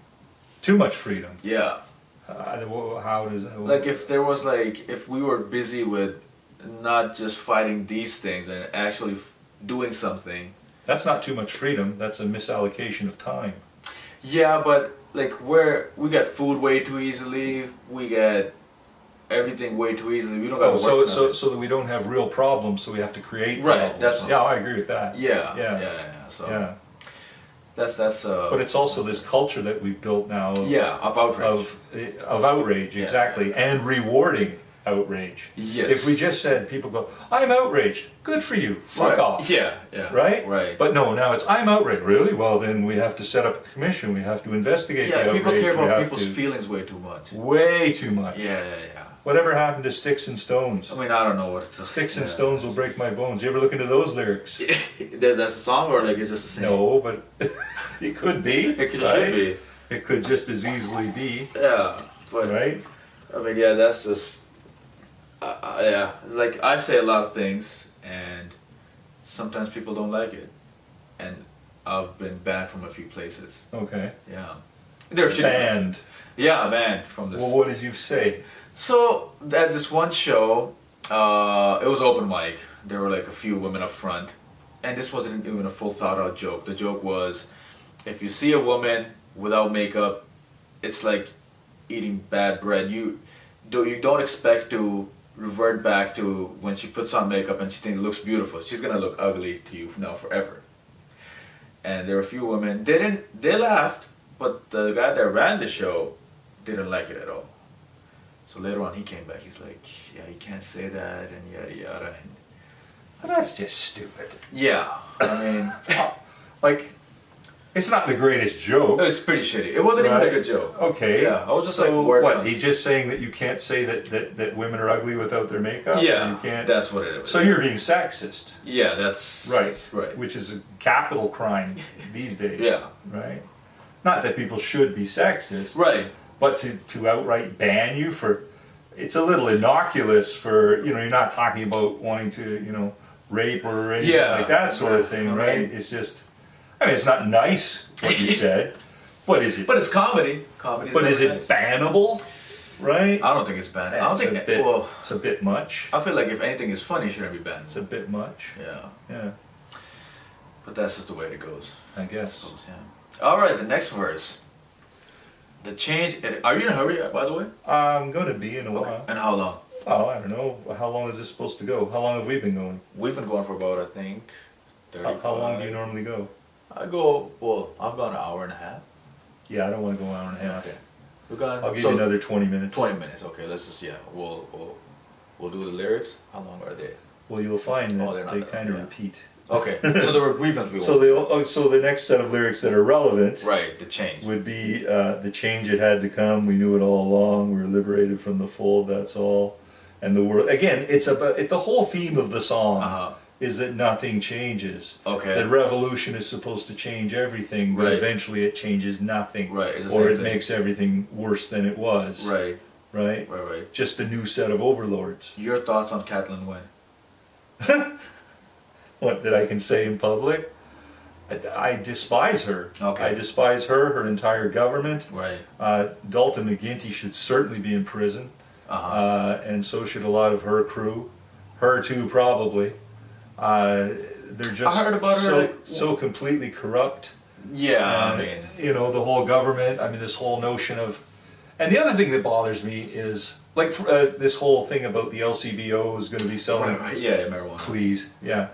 Too much freedom. Yeah. How does... Like if we were busy with not just fighting these things and actually doing something. That's not too much freedom. That's a misallocation of time. Yeah, but like we get food way too easily. We get everything way too easily. We don't got to work. So that we don't have real problems, so we have to create problems. That's yeah, I agree with that. Yeah. So yeah. That's. But it's also this culture that we've built now. Of outrage. Of outrage, exactly, and rewarding outrage. Yes. If we just said, people go, "I'm outraged." Good for you. Fuck off. Yeah. Right. But no, now it's I'm outraged. Really? Well, then we have to set up a commission. We have to investigate. Yeah. the outrage. People care about people's feelings way too much. Way too much. Yeah. Whatever happened to Sticks and Stones? I mean, I don't know what it's. Sticks and Stones will break my bones. You ever look into those lyrics? That's a song, or like it's just a sing? No, but it could be. It should be. It could just as easily be. Yeah, but right. I mean, yeah, that's just. Yeah, like I say a lot of things, and sometimes people don't like it, and I've been banned from a few places. Okay. Yeah. They're banned. Yeah, banned from this. Well, what did you say? So at this one show, it was open mic. There were like a few women up front, and this wasn't even a full thought out joke. The joke was, if you see a woman without makeup, it's like eating bad bread. You don't expect to revert back to when she puts on makeup and she thinks it looks beautiful. She's gonna look ugly to you now forever. And there were a few women. They laughed, but the guy that ran the show didn't like it at all. So later on he came back, he's like, yeah, you can't say that, and yada yada. And that's just stupid. Yeah, I mean, like, it's not the greatest joke. It's pretty shitty. It wasn't even a good joke. Okay. Yeah, I was just so like, what? He's just saying that you can't say that women are ugly without their makeup? Yeah, you can't. That's what it is. So you're being sexist. Yeah, that's... Right. Which is a capital crime these days. Yeah. Right? Not that people should be sexist. Right. But to outright ban you for, it's a little innocuous for, you're not talking about wanting to, rape or anything like that sort of thing, right? It's just, it's not nice what you said. What is it? But it's comedy. But is it bannable? Right? I don't think it's banned. I don't think it's a bit much. I feel like if anything is funny, it shouldn't be banned. It's a bit much. Yeah. But that's just the way it goes. I guess. I suppose, yeah. All right, the next verse. The change. Are you in a hurry, by the way? I'm going to be in a while. And how long? Oh, I don't know. How long is this supposed to go? How long have we been going? We've been going for about, I think, 35. How long do you normally go? I've gone an hour and a half. Yeah, I don't want to go an hour and a half. Okay. I'll give you another 20 minutes. 20 minutes, okay. Let's just, we'll do the lyrics. How long are they? Well, you'll find that they kind of yeah. repeat. Okay, so there were repeats. So the next set of lyrics that are relevant, right? The change would be the change it had to come. We knew it all along. We were liberated from the fold. That's all. And the world again. It's about the whole theme of the song is that nothing changes. Okay. That revolution is supposed to change everything, but eventually it changes nothing. Right. Or it makes everything worse than it was. Right. Right. Right. Just a new set of overlords. Your thoughts on Kathlyn Wynne? What that I can say in public? I despise her. Okay. I despise her entire government. Right. Dalton McGuinty should certainly be in prison. And so should a lot of her crew. Her too, probably. they're just I heard about her, so like, so completely corrupt. Yeah, I And, mean, you know, the whole government. I mean, this whole notion of, and the other thing that bothers me is like this whole thing about the LCBO is going to be selling. right, yeah, marijuana. Please, yeah.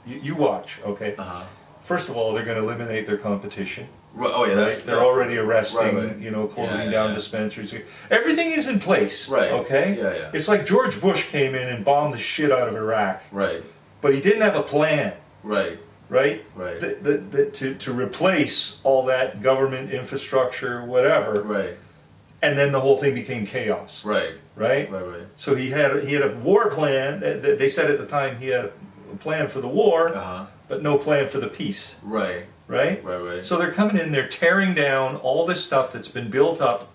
You watch, okay. Uh-huh. First of all, they're going to eliminate their competition. Right, oh yeah, Right? that's, They're already arresting, right. you know, closing Yeah, down yeah. dispensaries. Everything is in place, Right. okay? Yeah. It's like George Bush came in and bombed the shit out of Iraq, Right, but he didn't have a plan, right, right? right, To replace all that government infrastructure, whatever, right, and then the whole thing became chaos, right, right? right. So he had a war plan. They said at the time he had a plan for the war, Uh-huh. but no plan for the peace, Right, right? right. So they're coming in, they're tearing down all this stuff that's been built up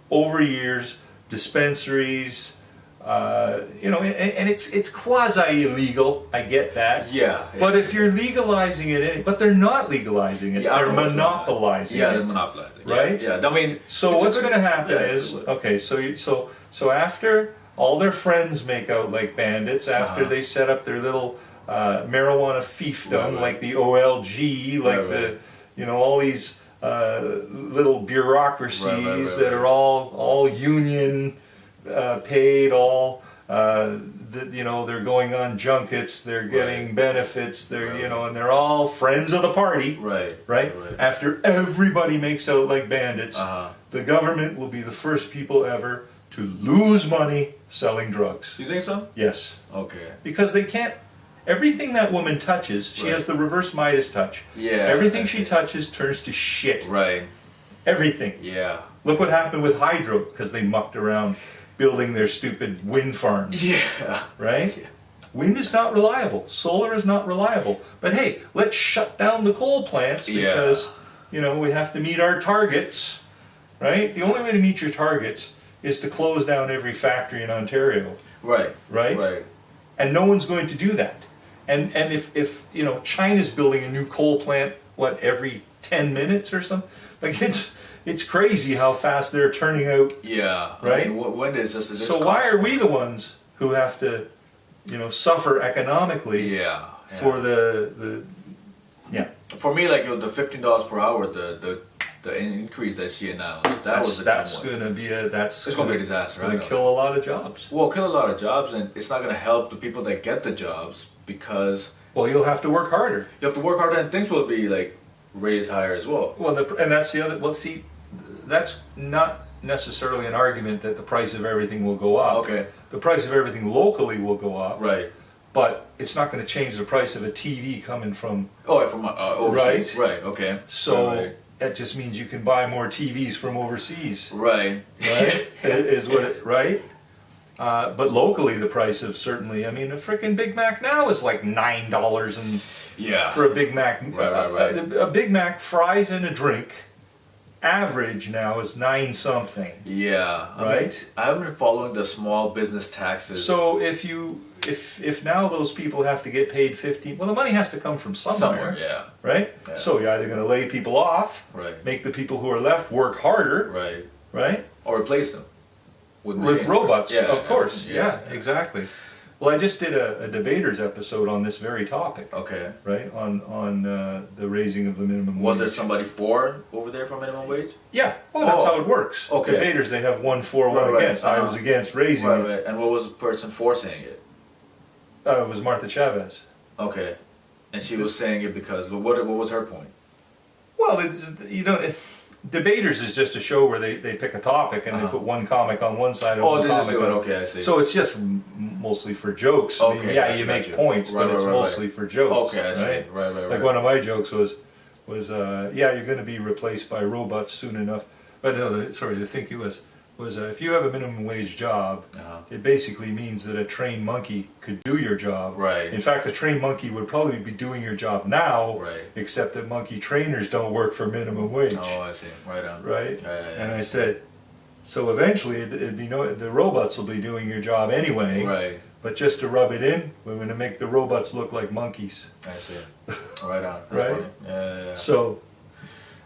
over years, dispensaries, you know, and it's quasi illegal. I get that. Yeah. But if you're legalizing it, but they're not legalizing it. Yeah, I they're don't know what's going on. monopolizing Yeah, it. they're monopolizing. Right? Yeah, I mean. So it's what's a good- going to happen yeah, is, it's- okay, so after all their friends make out like bandits, after Uh-huh. they set up their little marijuana fiefdom, Right. like the OLG, like Right. the, you know, all these little bureaucracies Right. that are all union paid, all you know, they're going on junkets, they're getting Right. benefits, they're Right. you know, and they're all friends of the party. Right. Right? After everybody makes out like bandits, Uh-huh. the government will be the first people ever to lose money selling drugs. Do you think so? Yes. Okay. Because they can't, everything that woman touches, she Right. has the reverse Midas touch. Yeah. Everything she touches turns to shit. Right. Everything. Yeah. Look what happened with hydro, because they mucked around building their stupid wind farms. Yeah. Right? Wind is not reliable. Solar is not reliable. But hey, let's shut down the coal plants Yeah. because, you know, we have to meet our targets, right? The only way to meet your targets is to close down every factory in Ontario, Right. right? Right. And no one's going to do that. And if you know, China's building a new coal plant, what, every 10 minutes or something? Like it's crazy how fast they're turning out. Yeah. Right? I mean, when is this? So why are we the ones who have to, you know, suffer economically Yeah. for the yeah. For me, like the $15 per hour, the increase that she announced, That's one. gonna be It's gonna be a disaster. It's I gonna know. kill a lot of jobs. Well, kill a lot of jobs, and it's not gonna help the people that get the jobs because Well, you'll have to work harder. you have to work harder, and things will be like raised higher as well. Well, and that's the other. Well, see, that's not necessarily an argument that the price of everything will go up. Okay. The price of everything locally will go up, Right. but it's not going to change the price of a TV coming from. Oh, from overseas. Right. Okay. So Right. that just means you can buy more TVs from overseas. Right. Right? is what it, right? But locally, the price of certainly, I mean, a freaking Big Mac now is like $9 and Yeah. for a Big Mac. Right. A Big Mac, fries and a drink, average now is 9 something. Yeah. Right? I haven't been following the small business taxes. So if now those people have to get paid 15, well, the money has to come from somewhere. yeah. Right? Yeah. So you're either going to lay people off, Right. make the people who are left work harder, Right. right? Or replace them with With robots, Yeah, of course. Yeah, exactly. Well, I just did a debaters episode on this very topic, Okay. right? On the raising of the minimum Was wage. there somebody for over there for minimum wage? Yeah. Well, that's Oh, how it works. okay. Debaters, they have one for, one Right, against. I was uh-huh. against raising Right. it. Right. And what was the person for saying it? It was Martha Chavez. Okay. And she was saying it because what was her point? Well, you don't. Debaters is just a show where they pick a topic and they Uh-huh. put one comic on one side and Oh, one they just comic do it. on. Okay, I see. So it's just mostly for jokes. I mean, Okay, yeah, gotcha, you make gotcha. points, Right, but it's right, right, mostly for jokes. Okay, I see. Right? Right. Like one of my jokes was yeah, you're going to be replaced by robots soon enough. But no, the thinking was if you have a minimum wage job, Uh-huh. it basically means that a trained monkey could do your job. Right. In fact, a trained monkey would probably be doing your job now, Right. except that monkey trainers don't work for minimum wage. Oh, I see. Right on. Right? Yeah. And I said, so eventually it'd be the robots will be doing your job anyway. Right. But just to rub it in, we're going to make the robots look like monkeys. I see. Right on. That's Right? funny. Yeah. So,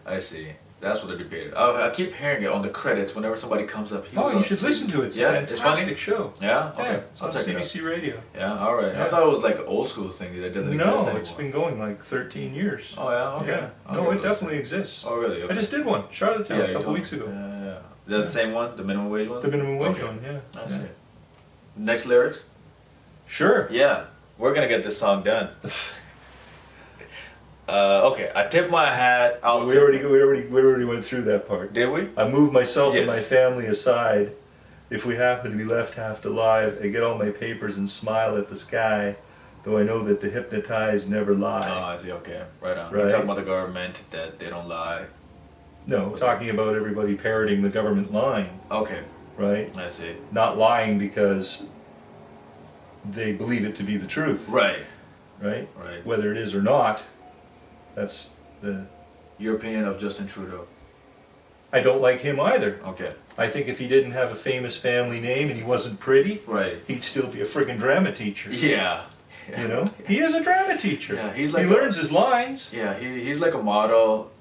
I see. That's what they're debating. I keep hearing it on the credits whenever somebody comes up. Oh, you should listen to it. It's a it's funny. fantastic show. Yeah? Okay. Yeah, it's on I'll check it out. CBC Radio. Yeah, alright. Yeah. I thought it was like an old school thing that doesn't exist anymore. No, it's been going like 13 years. Oh, yeah? Okay. Yeah. I'll No, give it a listen. definitely exists. Oh, really? Okay. I just did one, Charlottetown, a you couple told me. weeks ago. Yeah. Is that the same one? The minimum wage one? The minimum wage Okay. one, yeah. I Yeah. see. Next lyrics? Sure. Yeah. We're gonna get this song done. Okay, I tip my hat. We already went through that part. Did we? I move myself and Yes. my family aside. If we happen to be left half alive, I get all my papers and smile at the sky, though I know that the hypnotized never lie. Oh, I see. Okay, right on. Right. You're talking about the government that they don't lie. No, talking about everybody parroting the government line, Okay, right? I see. Not lying because they believe it to be the truth, Right, right? right. Whether it is or not, that's the... Your opinion of Justin Trudeau? I don't like him either. Okay, I think if he didn't have a famous family name and he wasn't pretty, right. he'd still be a friggin' drama teacher. Yeah. You know? He is a drama teacher. Yeah, he's like he learns his lines. Yeah, he's like a model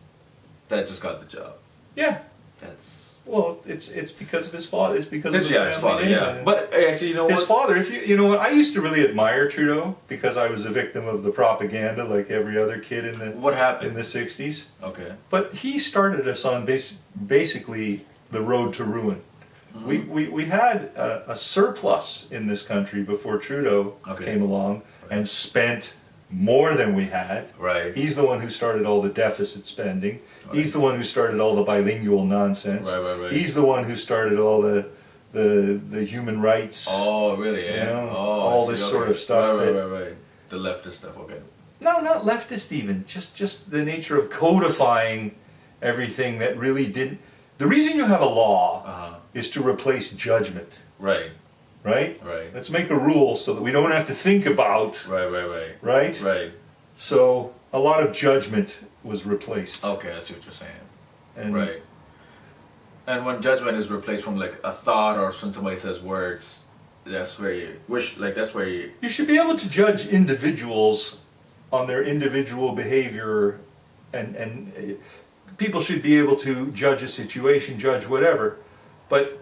that just got the job. Yeah. That's Well, it's because of his father. It's because of his his family father. name. Yeah, And but actually, you know his what? father, if you know what, I used to really admire Trudeau because I was a victim of the propaganda like every other kid in What the happened? 60s. Okay. But he started us on basically the road to ruin. We had a surplus in this country before Trudeau Okay. came along and spent more than we had. Right. He's the one who started all the deficit spending. He's the one who started all the bilingual nonsense. Right. He's the one who started all the human rights. Oh, really? Yeah. You know, oh, all I this see. sort Okay. of stuff Right, that- right. The leftist stuff. Okay. No, not leftist even. Just the nature of codifying everything that really didn't. The reason you have a law Uh-huh. is to replace judgment, Right. right? Right. Let's make a rule so that we don't have to think about, Right. right? Right. So a lot of judgment was replaced. Okay, I see what you're saying. And Right. And when judgment is replaced from like a thought or when somebody says words, that's where you wish, like that's where you. You should be able to judge individuals on their individual behavior, and people should be able to judge a situation, judge whatever. But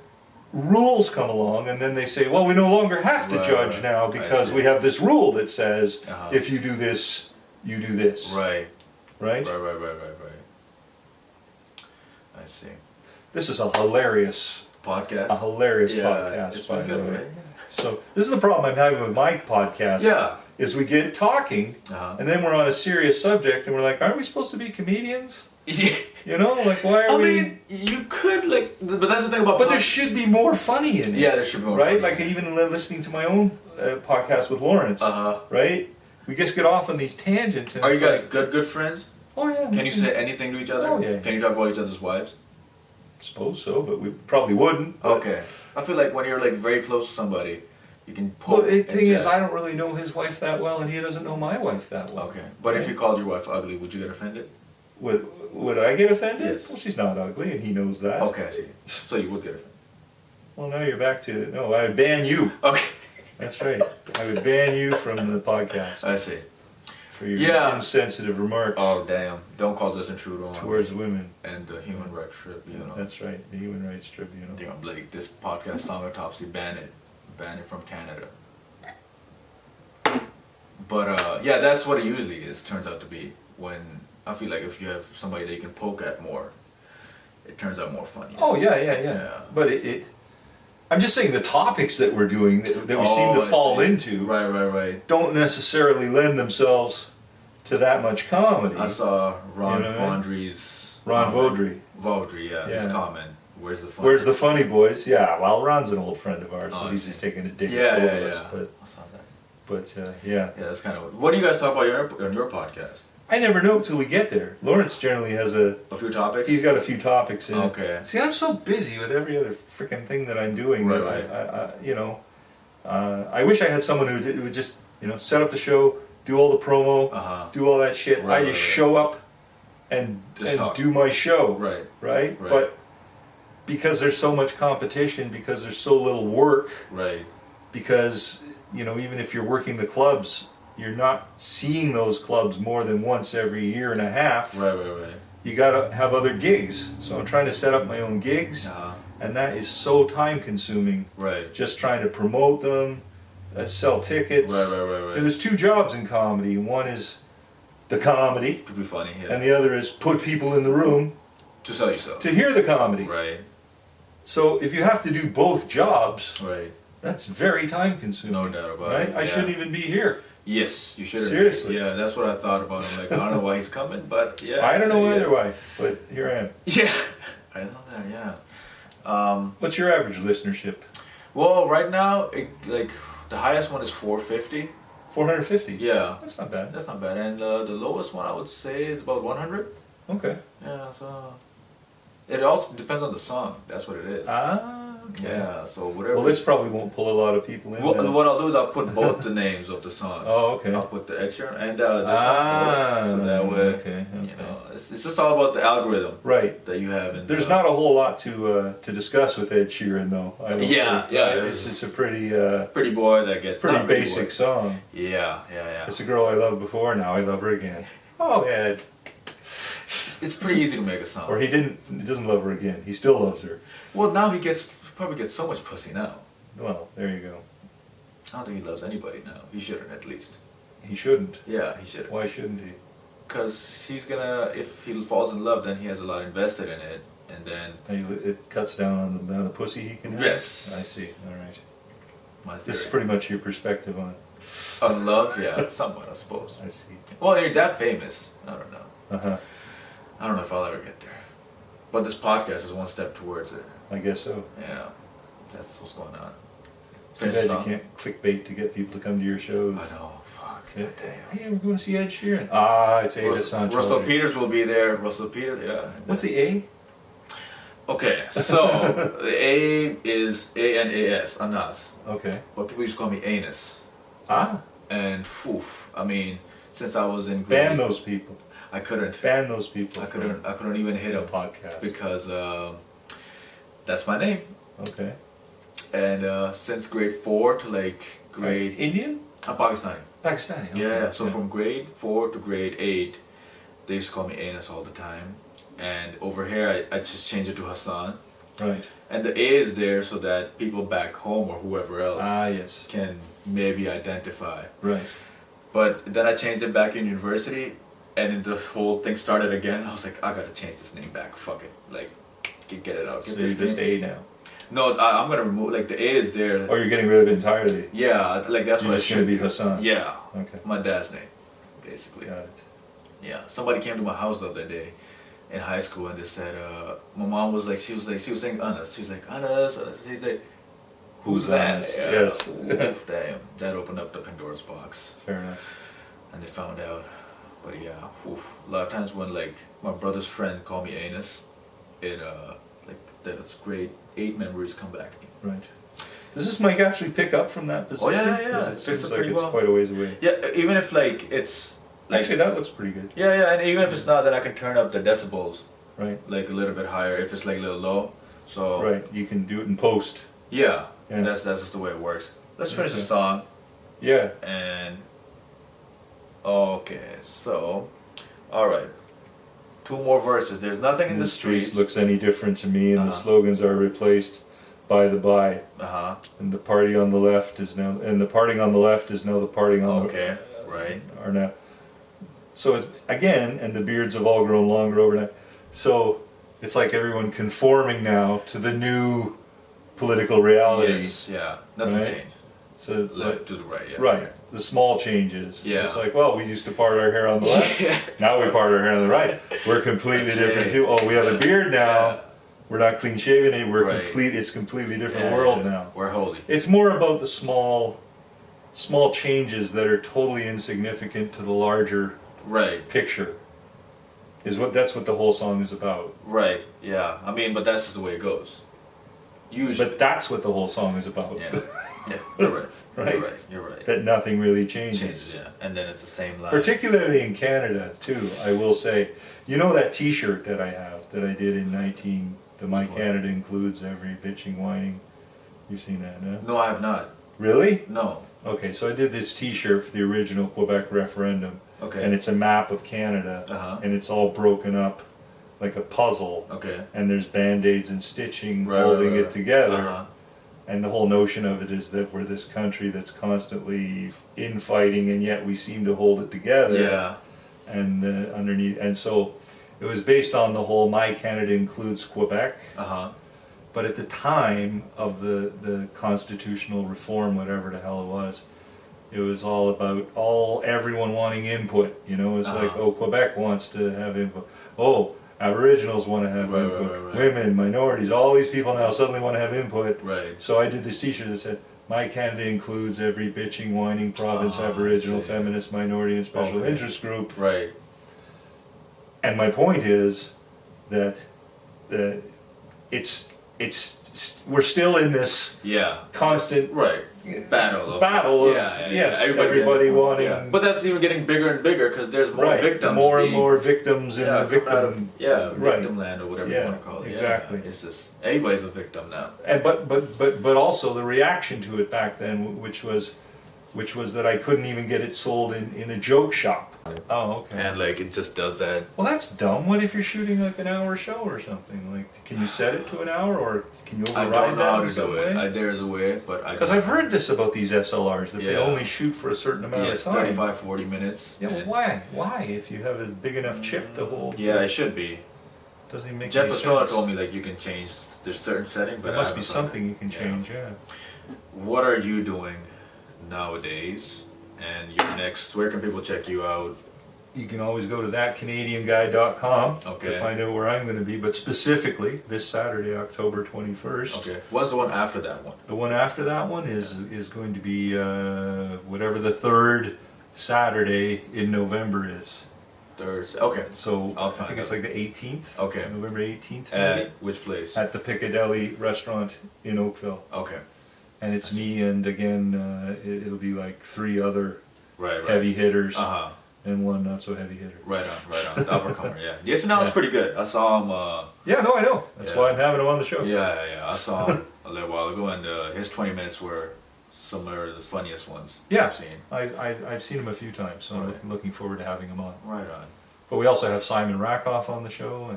rules come along, and then they say, well, we no longer have to Right, judge right. now I because see. we have this rule that says Uh-huh. if you do this, you do this. Right. Right? Right. I see. This is a hilarious Podcast. podcast, It's by been the good, way. right? So this is the problem I'm having with my podcast. Yeah. Is we get talking, Uh-huh. and then we're on a serious subject, and we're like, aren't we supposed to be comedians? Yeah. You know, like why are I we? mean, you could like, but that's the thing about. But there should be more funny in it. Yeah, there should be more right? funny. Like even listening to my own podcast with Lawrence. Uh-huh. Right? We just get off on these tangents. And Are you it's guys like, good friends? oh yeah. Can you say anything to each other? Oh, yeah. Can you talk about each other's wives? Suppose so, but we probably wouldn't. But- Okay. I feel like when you're like very close to somebody, you can pull. Well, the and thing is, chat. I don't really know his wife that well, and he doesn't know my wife that well. Okay, but if you called your wife ugly, would you get offended? Would I get offended? Yes. Well, she's not ugly, and he knows that. Okay, I see. So you would get offended. Well, now you're back to no. I would ban you. Okay. That's right. I would ban you from the podcast I see. for your Yeah. insensitive remarks Oh damn! Don't call Justin Trudeau on towards women. and the Human Rights Tribunal. That's right. The Human Rights I Tribunal. think I'm like this podcast song autopsy ban it from Canada. But yeah, that's what it usually is. Turns out to be when I feel like if you have somebody that you can poke at more, it turns out more funny. Oh yeah. Yeah. But I'm just saying the topics that we're doing that we seem to I fall see. into Right. don't necessarily lend themselves to that much comedy. I saw Ron You know what I mean? Vaudry's Ron Vaudry. Vaudry, yeah, his Yeah. comment. Where's the fun? Where's the funny boys? Yeah, well, Ron's an old friend of ours, so Oh, I he's see. just taking a dig Yeah, at both yeah, of yeah. us. I saw that. But yeah, Yeah, that's kind of. What do you guys talk about on your podcast? I never know till we get there. Lawrence generally has A few topics. he's got a few topics in. Okay. See, I'm so busy with every other freaking thing that I'm doing that Right. I wish I had someone who would just set up the show, do all the promo, Uh-huh. do all that shit. Right, I just right. show up and Just talk. do my show. Right. Right. Right. But because there's so much competition, because there's so little work, Right. because even if you're working the clubs, you're not seeing those clubs more than once every year and a half. Right. you gotta have other gigs. So I'm trying to set up my own gigs, and that is so time consuming. Right. Just trying to promote them, sell tickets. Right. And there's two jobs in comedy. One is the comedy, To be funny, yeah. and the other is put people in the room To sell yourself. to hear the comedy. Right. So if you have to do both jobs, Right. that's very time consuming. No doubt about Right? it. I yeah. shouldn't even be here. Yes, you should. Seriously. Yeah, that's what I thought about him. Like, I don't know why he's coming, but yeah. I don't know yeah. either way, but here I am. Yeah, I know that. Yeah. What's your average listenership? Well, right now, like the highest one is 450. 450? Yeah, That's not bad. that's not bad. And the lowest one I would say is about 100. Okay. Yeah, so it also depends on the song. That's what it is. Ah, okay. Yeah, so whatever. Well, this probably won't pull a lot of people in. What, then. what I'll do is I'll put both the names of the songs. Oh, okay. I'll put the Ed Sheeran and this one both, so that way, okay. you know, it's just all about the algorithm Right. that you have. In There's not a whole lot to discuss with Ed Sheeran, though. I don't Yeah, think. yeah, It's a pretty Pretty Boy that gets pretty not Pretty basic Boy. song. Yeah. It's a girl I loved before. Now I love her again. Oh, Ed. It's pretty easy to make a song. Or he doesn't love her again. He still loves her. Well, now he probably gets so much pussy now. Well, there you go. I don't think he loves anybody now. He shouldn't, at least. He shouldn't. Yeah, he shouldn't. Why shouldn't he? Because if he falls in love, then he has a lot invested in it, and then It cuts down on the amount of pussy he can have? Yes. I see. All right. my This is theory. pretty much your perspective on it. On love, yeah, somewhat, I suppose. I see. Well, you're that famous. I don't know. Uh-huh. I don't know if I'll ever get there. But this podcast is one step towards it. I guess so. Yeah, that's what's going on. Too Finish bad the you song. can't clickbait to get people to come to your shows. I know, fuck. Yeah. Damn. Hey, we're going to see Ed Sheeran. Ah, it's A. Russell Peters will be there. Russell Peters, yeah. What's the A? Okay, so the A is A-N-A-S, Anas. Okay. But people used to call me Anus. Ah, And, I mean, since I was in grade, ban those people. I couldn't. Ban those people. I couldn't even hit a a podcast. because that's my name. Okay. And since grade 4 to like grade, Indian? I'm Pakistani. Pakistani. Okay. Yeah, so from grade 4 to grade 8, they used to call me Anus all the time. And over here, I just changed it to Hassan. Right. And the A is there so that people back home or whoever else Ah, yes. can maybe identify. Right. But then I changed it back in university, and then this whole thing started again. I was like, I gotta change this name back. Fuck it. Like, get it out. So Get you're this just name. A now. No, I'm gonna remove, like, the A is there. Or you're getting rid of it entirely. Yeah, like, that's You're what I just going should to be Hassan. Yeah, Okay. my dad's name, basically. Got it. Yeah, somebody came to my house the other day in high school and they said, my mom was like, she was saying Anas. She was like, Anas. She's like, who's that? Anas? Yeah. Yes. Oof, damn. That opened up the Pandora's box. Fair enough. And they found out. But yeah, oof. A lot of times when like my brother's friend called me Anus, it like those grade 8 memories come back. Right. Does this mic actually pick up from that position? Oh, yeah. 'Cause It It picks seems up like pretty it's well. quite a ways away. Yeah, even if like it's like, Actually, that looks pretty good. yeah, and even if it's not, then I can turn up the decibels Right. like a little bit higher if it's like a little low. So Right. You can do it in post. yeah, Yeah. that's just the way it works. Let's finish the Okay. song Yeah. and okay, so all right, 2 more verses. There's nothing in the streets. looks any different to me, and the Uh-huh. slogans are replaced by the by. Uh And the party on the left is now, and the partying on the left is now the partying huh. on Okay, right. the, are now. So it's, again, and the beards have all grown longer overnight. So it's like everyone conforming now to the new political reality. Yes, yeah. Nothing Right. changed. So it's Left like, to the right. Yeah. right, the small changes. Yeah. It's like, well, we used to part our hair on the left. Yeah. Now we part our hair on the right. We're completely That's different right. too. Oh, we have a Yeah. beard now. Yeah. We're not clean shaven anymore. We're Right. complete. It's a completely different Yeah, world yeah. now. We're holy. It's more about the small changes that are totally insignificant to the larger Right. picture. That's what the whole song is about. Right. Yeah. I mean, but that's just the way it goes. Usually. But that's what the whole song is about. Yeah. Yeah. You're right. Right. You're right. You're right. That nothing really changes. Changes. Yeah. And then it's the same line. Particularly in Canada too, I will say. You know that T-shirt that I have that I did in 19. The My Which one? Canada includes every bitching, whining. You've seen that, no? No, I have not. Really? No. Okay, so I did this T-shirt for the original Quebec referendum, Okay. and it's a map of Canada, Uh-huh. and it's all broken up like a puzzle, Okay. and there's band-aids and stitching Right, holding right, it right. together. Uh-huh. And the whole notion of it is that we're this country that's constantly infighting, and yet we seem to hold it together. Yeah. And underneath, and so it was based on the whole "My Canada includes Quebec." Uh-huh. But at the time of the constitutional reform, whatever the hell it was all about everyone wanting input. You know, it's like, Uh-huh. oh, Quebec wants to have input. Oh, Aboriginals want to have Right, input. right. Women, minorities, all these people now suddenly want to have input. Right. So I did this T-shirt that said, "My Canada includes every bitching, whining province, Aboriginal, I see. feminist, minority, and special Okay. interest group." Right. And my point is that we're still in this Yeah. constant Right. Battle of yes, everybody wanting. Yeah. But that's even getting bigger and bigger because there's more right, victims. more and being- more victims in the coming out of- victim. right. victim land or whatever Yeah, you want to call it. exactly. Yeah. It's just everybody's a victim now. And but also the reaction to it back then, which was that I couldn't even get it sold in a joke shop. Oh, okay. And like it just does that. Well, that's dumb. What if you're shooting like an hour show or something? Like, can you set it to an hour, or can you I override don't know that how in to some do it. way? There's a way, but I. Because I've heard this about these SLRs, that they Yeah. only shoot for a certain amount Yes, of time. 35, 40 minutes. Yeah, well, and- why? Why? If you have a big enough chip to hold, Yeah, it should be. doesn't even make Jeff any Estrella sense. told me like you can change. There's certain settings, but There I must be haven't found something it. you can Yeah. change. Yeah. What are you doing nowadays? And your next, where can people check you out? You can always go to thatcanadianguy.com Okay. to find out where I'm going to be, but specifically this Saturday, October 21st. Okay. What's the one after that one? The one after that one is going to be whatever the third Saturday in November is. Thursday. Okay. So I'll I find think it's out. like the 18th. Okay. November 18th. maybe? At which place? At the Piccadilly restaurant in Oakville. Okay. And it's me and again, it'll be like 3 other Right. heavy hitters Uh huh. and 1 not so heavy hitter. Right on. The uppercomer. Yeah. Yes, and that was Yeah. pretty good. I saw him. Yeah, no, I know. That's Yeah. why I'm having him on the show. Yeah. I saw him a little while ago, and his 20 minutes were some of the funniest ones Yeah. I've seen. I've seen him a few times, so Right. I'm looking forward to having him on. Right on. But we also have Simon Rakoff on the show,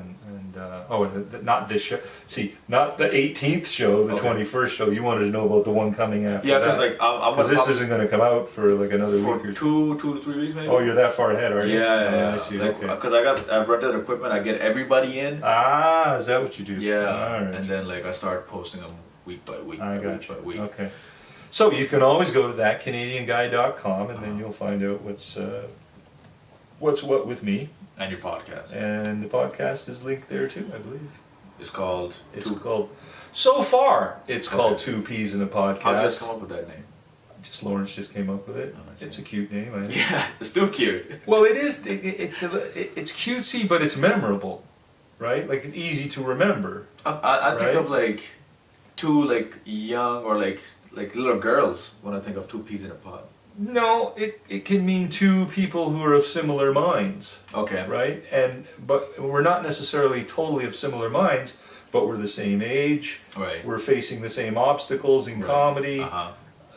not this show. See, not the 18th show, the Okay. 21st show. You wanted to know about the one coming after. Yeah, because that. like I'm Because gonna this isn't going to come out for like another for week or 2 to 3 weeks maybe. Oh, you're that far ahead, are you? Yeah. I see. Like, Okay. because I've rented equipment, I get everybody in. Ah, is that what you do? Yeah, All right. and then like I start posting them week by week. I week got you. by week. Okay. So you can always go to thatcanadianguy.com, and then you'll find out what's what with me. And your podcast. And the podcast is linked there too, I believe. It's called. It's called. So far, it's called Okay. 2 Peas in a Podcast. How did you guys come up with that name? Just Lawrence just came up with it. Oh, I see. It's a cute name. I think. Yeah, it's too cute. Well, it is. It's cutesy, but it's memorable, right? Like it's easy to remember. I think Right? of like 2 like young or like little girls when I think of 2 peas in a pod. No, it can mean 2 people who are of similar minds, Okay. right? But we're not necessarily totally of similar minds, but we're the same age. Right. We're facing the same obstacles in Right. comedy. Uh-huh.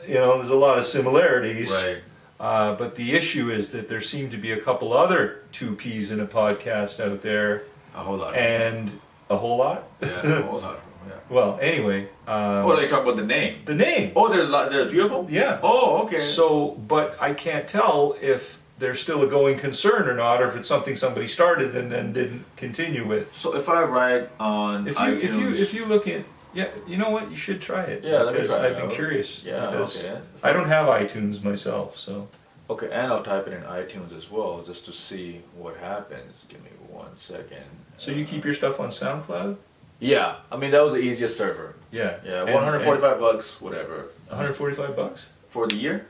You know, there's a lot of similarities. Right. But the issue is that there seem to be a couple other 2 Peas in a podcast out there, A whole lot. and a whole lot. Yeah, a whole lot. Yeah. Well, anyway. Oh, they talk about the name. The name. Oh, there's a few of them. Yeah. Oh, okay. So, but I can't tell if they're still a going concern or not, or if it's something somebody started and then didn't continue with. So if I write on If you look at, yeah, you know what, you should try it. Yeah, let me because try it I've been out. curious. Yeah, because okay. I don't have iTunes myself, so. Okay, and I'll type it in iTunes as well just to see what happens. Give me 1 second. So you keep your stuff on SoundCloud? Yeah, I mean that was the easiest server. Yeah. Yeah, And- 145 bucks, whatever. and $145? For the year?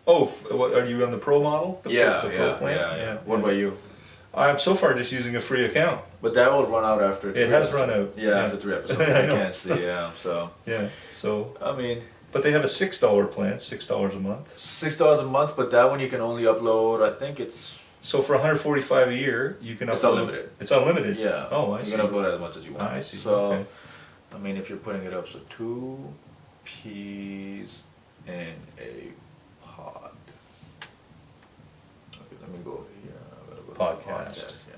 Oh, what, are you on the pro model? The pro plan? yeah. What about you? I'm so far just using a free account. But that will run out after. It has run out. Yeah, after 3 episodes. I I know. can't see. Yeah, so Yeah. So, I mean, but they have a $6 plan, $6 a month. $6 a month, but that one you can only upload. I think it's So for $145 a year, you can upload. It's unlimited. It's unlimited. yeah. Oh, I you see. can upload as much as you want. I see. So, Okay. I mean, if you're putting it up, so 2 peas in a pod. Okay, let me go here. I'm gonna go to Podcast. yeah.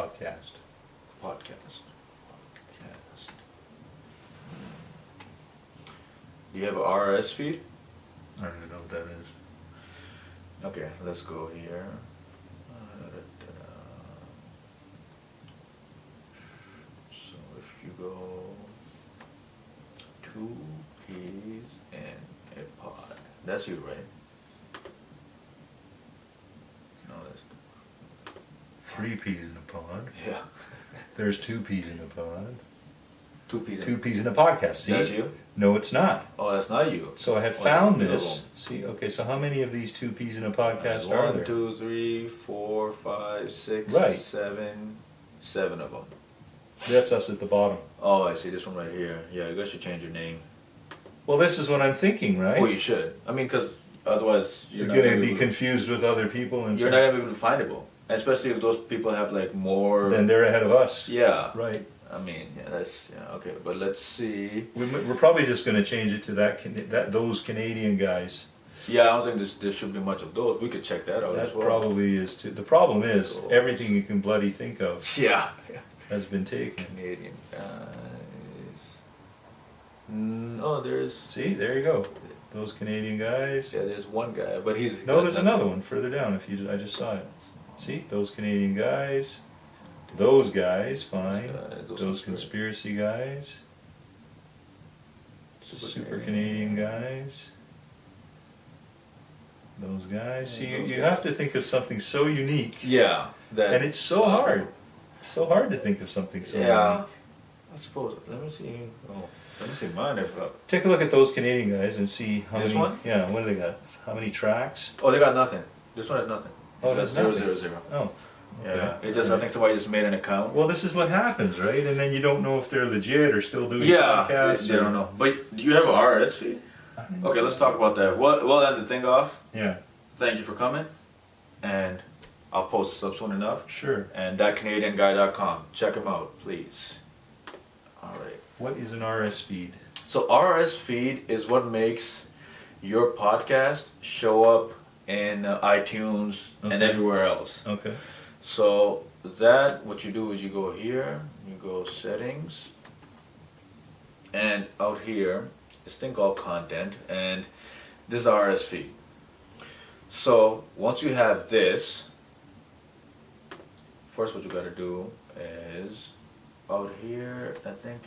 Podcast. Podcast. Do you have an RSS feed? I don't even know what that is. Okay, let's go here. So if you go 2 peas in a pod, that's you, right? No, that's 3 peas in a pod. yeah. There's 2 peas in a pod. 2 peas. 2 peas in a podcast. See? That's you? No, it's not. Oh, that's not you. So I had Oh, found there's this. See, okay, so how many of these 2 peas in a podcast are 1, there? 2, 3, 4, 5, 6, Right. 7 of them. That's us at the bottom. Oh, I see this one right here. Yeah, you guys should change your name. Well, this is what I'm thinking, right? Oh, you should. I mean, because otherwise You're not going to gonna be able confused with other people and You're so not gonna be able to findable, especially if those people have like more. then they're ahead of us. Yeah. Right. I mean, yeah, that's okay. But let's see. We're probably just going to change it to those Canadian guys. Yeah, I don't think there should be much of those. We could check that out as That well. probably is too. The problem is Cool. everything you can bloody think of Yeah. has been taken. Canadian guys. Oh, there's. See, there you go. Those Canadian guys. Yeah, there's one guy, but he's. No, there's another one further down. I just saw it. See, those Canadian guys. Those guys, fine. Those conspiracy guys. Super Canadian guys. Those guys. See, you have to think of something so unique. Yeah. That. And it's so hard. So hard to think of something so Yeah. unique. I suppose. Let me see. Oh, let me see mine. Take a look at those Canadian guys and see how This many. one? Yeah, what do they got? How many tracks? Oh, they got nothing. This one has nothing. Oh, That's there's 0, nothing. 0, 0. Oh. Yeah. okay. It just. I think somebody just made an account. Well, this is what happens, right? And then you don't know if they're legit or still doing Yeah, podcasts. they don't know. But do you have an RSS feed? Okay, let's talk about that. We'll end the thing off. Yeah, Thank you for coming, and I'll post this up soon enough. sure. And thatcanadianguy.com. Check him out, please. All right. What is an RS feed? So RSS feed is what makes your podcast show up in iTunes and Okay. everywhere else. Okay. So that what you do is you go here, you go settings, and out here this thing called content, and this is RSS feed. So once you have this, first what you gotta do is out here, I think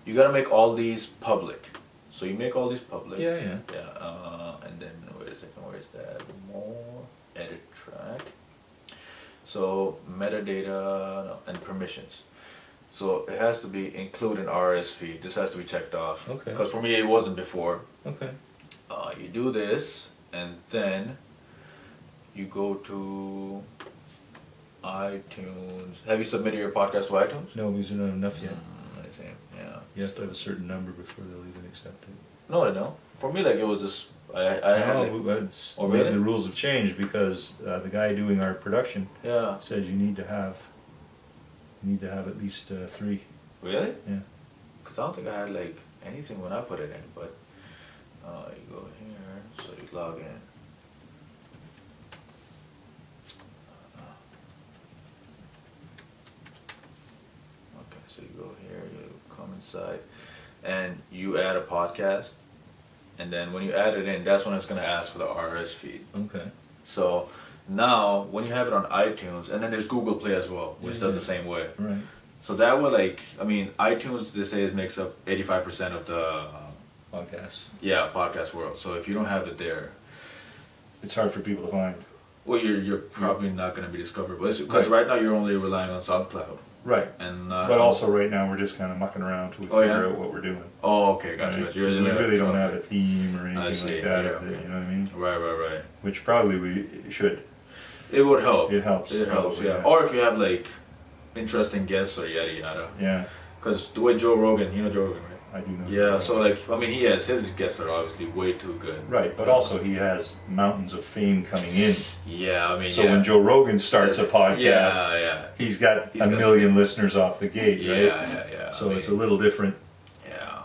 you gotta make all these public. So you make all these public. Yeah, yeah. Yeah, and then wait a second, where is that? More, edit track. So metadata and permissions. So it has to be include an RSS feed. This has to be checked off. Okay. Because for me it wasn't before. Okay. You do this, and then you go to iTunes. Have you submitted your podcast to iTunes? No, because they're not enough yet. I see. Yeah. You have to have a certain number before they'll even accept it. No, I don't. For me, like it was just I had No, like, but it's, Oh, really? the rules have changed because the guy doing our production yeah. says you need to have at least 3. Really? Yeah. Because I don't think I had like anything when I put it in, but you go here, so you log in. Okay, so you go here, you come inside, and you add a podcast, and then when you add it in, that's when it's going to ask for the RSS feed. Okay. So now, when you have it on iTunes, and then there's Google Play as well, which Yeah, does yeah. the same way. Right. So that would like, I mean, iTunes they say it makes up 85% of the Podcasts. podcast world. So if you don't have it there, It's hard for people to find. well, you're probably not going to be discovered. Because right now you're only relying on SoundCloud, Right. and But also right now we're just kind of mucking around till we Oh, figure yeah? out what we're doing. Oh, okay, gotcha. Right? gotcha. We really don't have a theme or anything I see, like that. yeah, okay. You know what I mean? Right. Which probably we should. It would help. It helps. It helps, Probably, yeah. Or if you have like interesting guests or yada yada. Yeah, Because the way Joe Rogan, you know Joe Rogan, right? I do know. Yeah. So like, I mean, his guests are obviously way too good. Right, but also he has mountains of fame coming in. Yeah, I mean, So yeah. when Joe Rogan starts a podcast, yeah. he's got He's a got- million listeners off the gate, Yeah, right? yeah. So I it's a mean, little different. Yeah.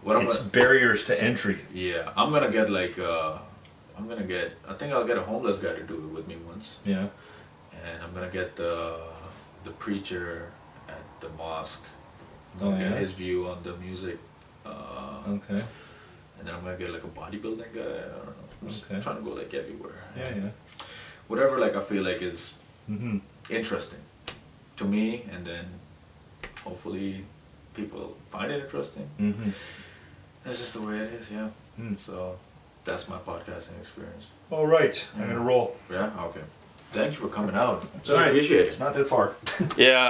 What I'm It's gonna, barriers to entry. yeah, I'm gonna get like I think I'll get a homeless guy to do it with me once, Yeah. and I'm gonna get the preacher at the mosque. Oh, Get yeah? his view on the music. Okay. And then I'm gonna get like a bodybuilding guy. I don't know. I'm just Okay. trying to go like everywhere. Yeah. Whatever like I feel like is Mm-hmm. interesting to me, and then hopefully people find it interesting. Mm-hmm. That's just the way it is, yeah. Mm. So that's my podcasting experience. All right. I'm Yeah. gonna roll. Yeah. Okay. Thank you for coming out. It's all right. Appreciate it. It's not that far. Yeah.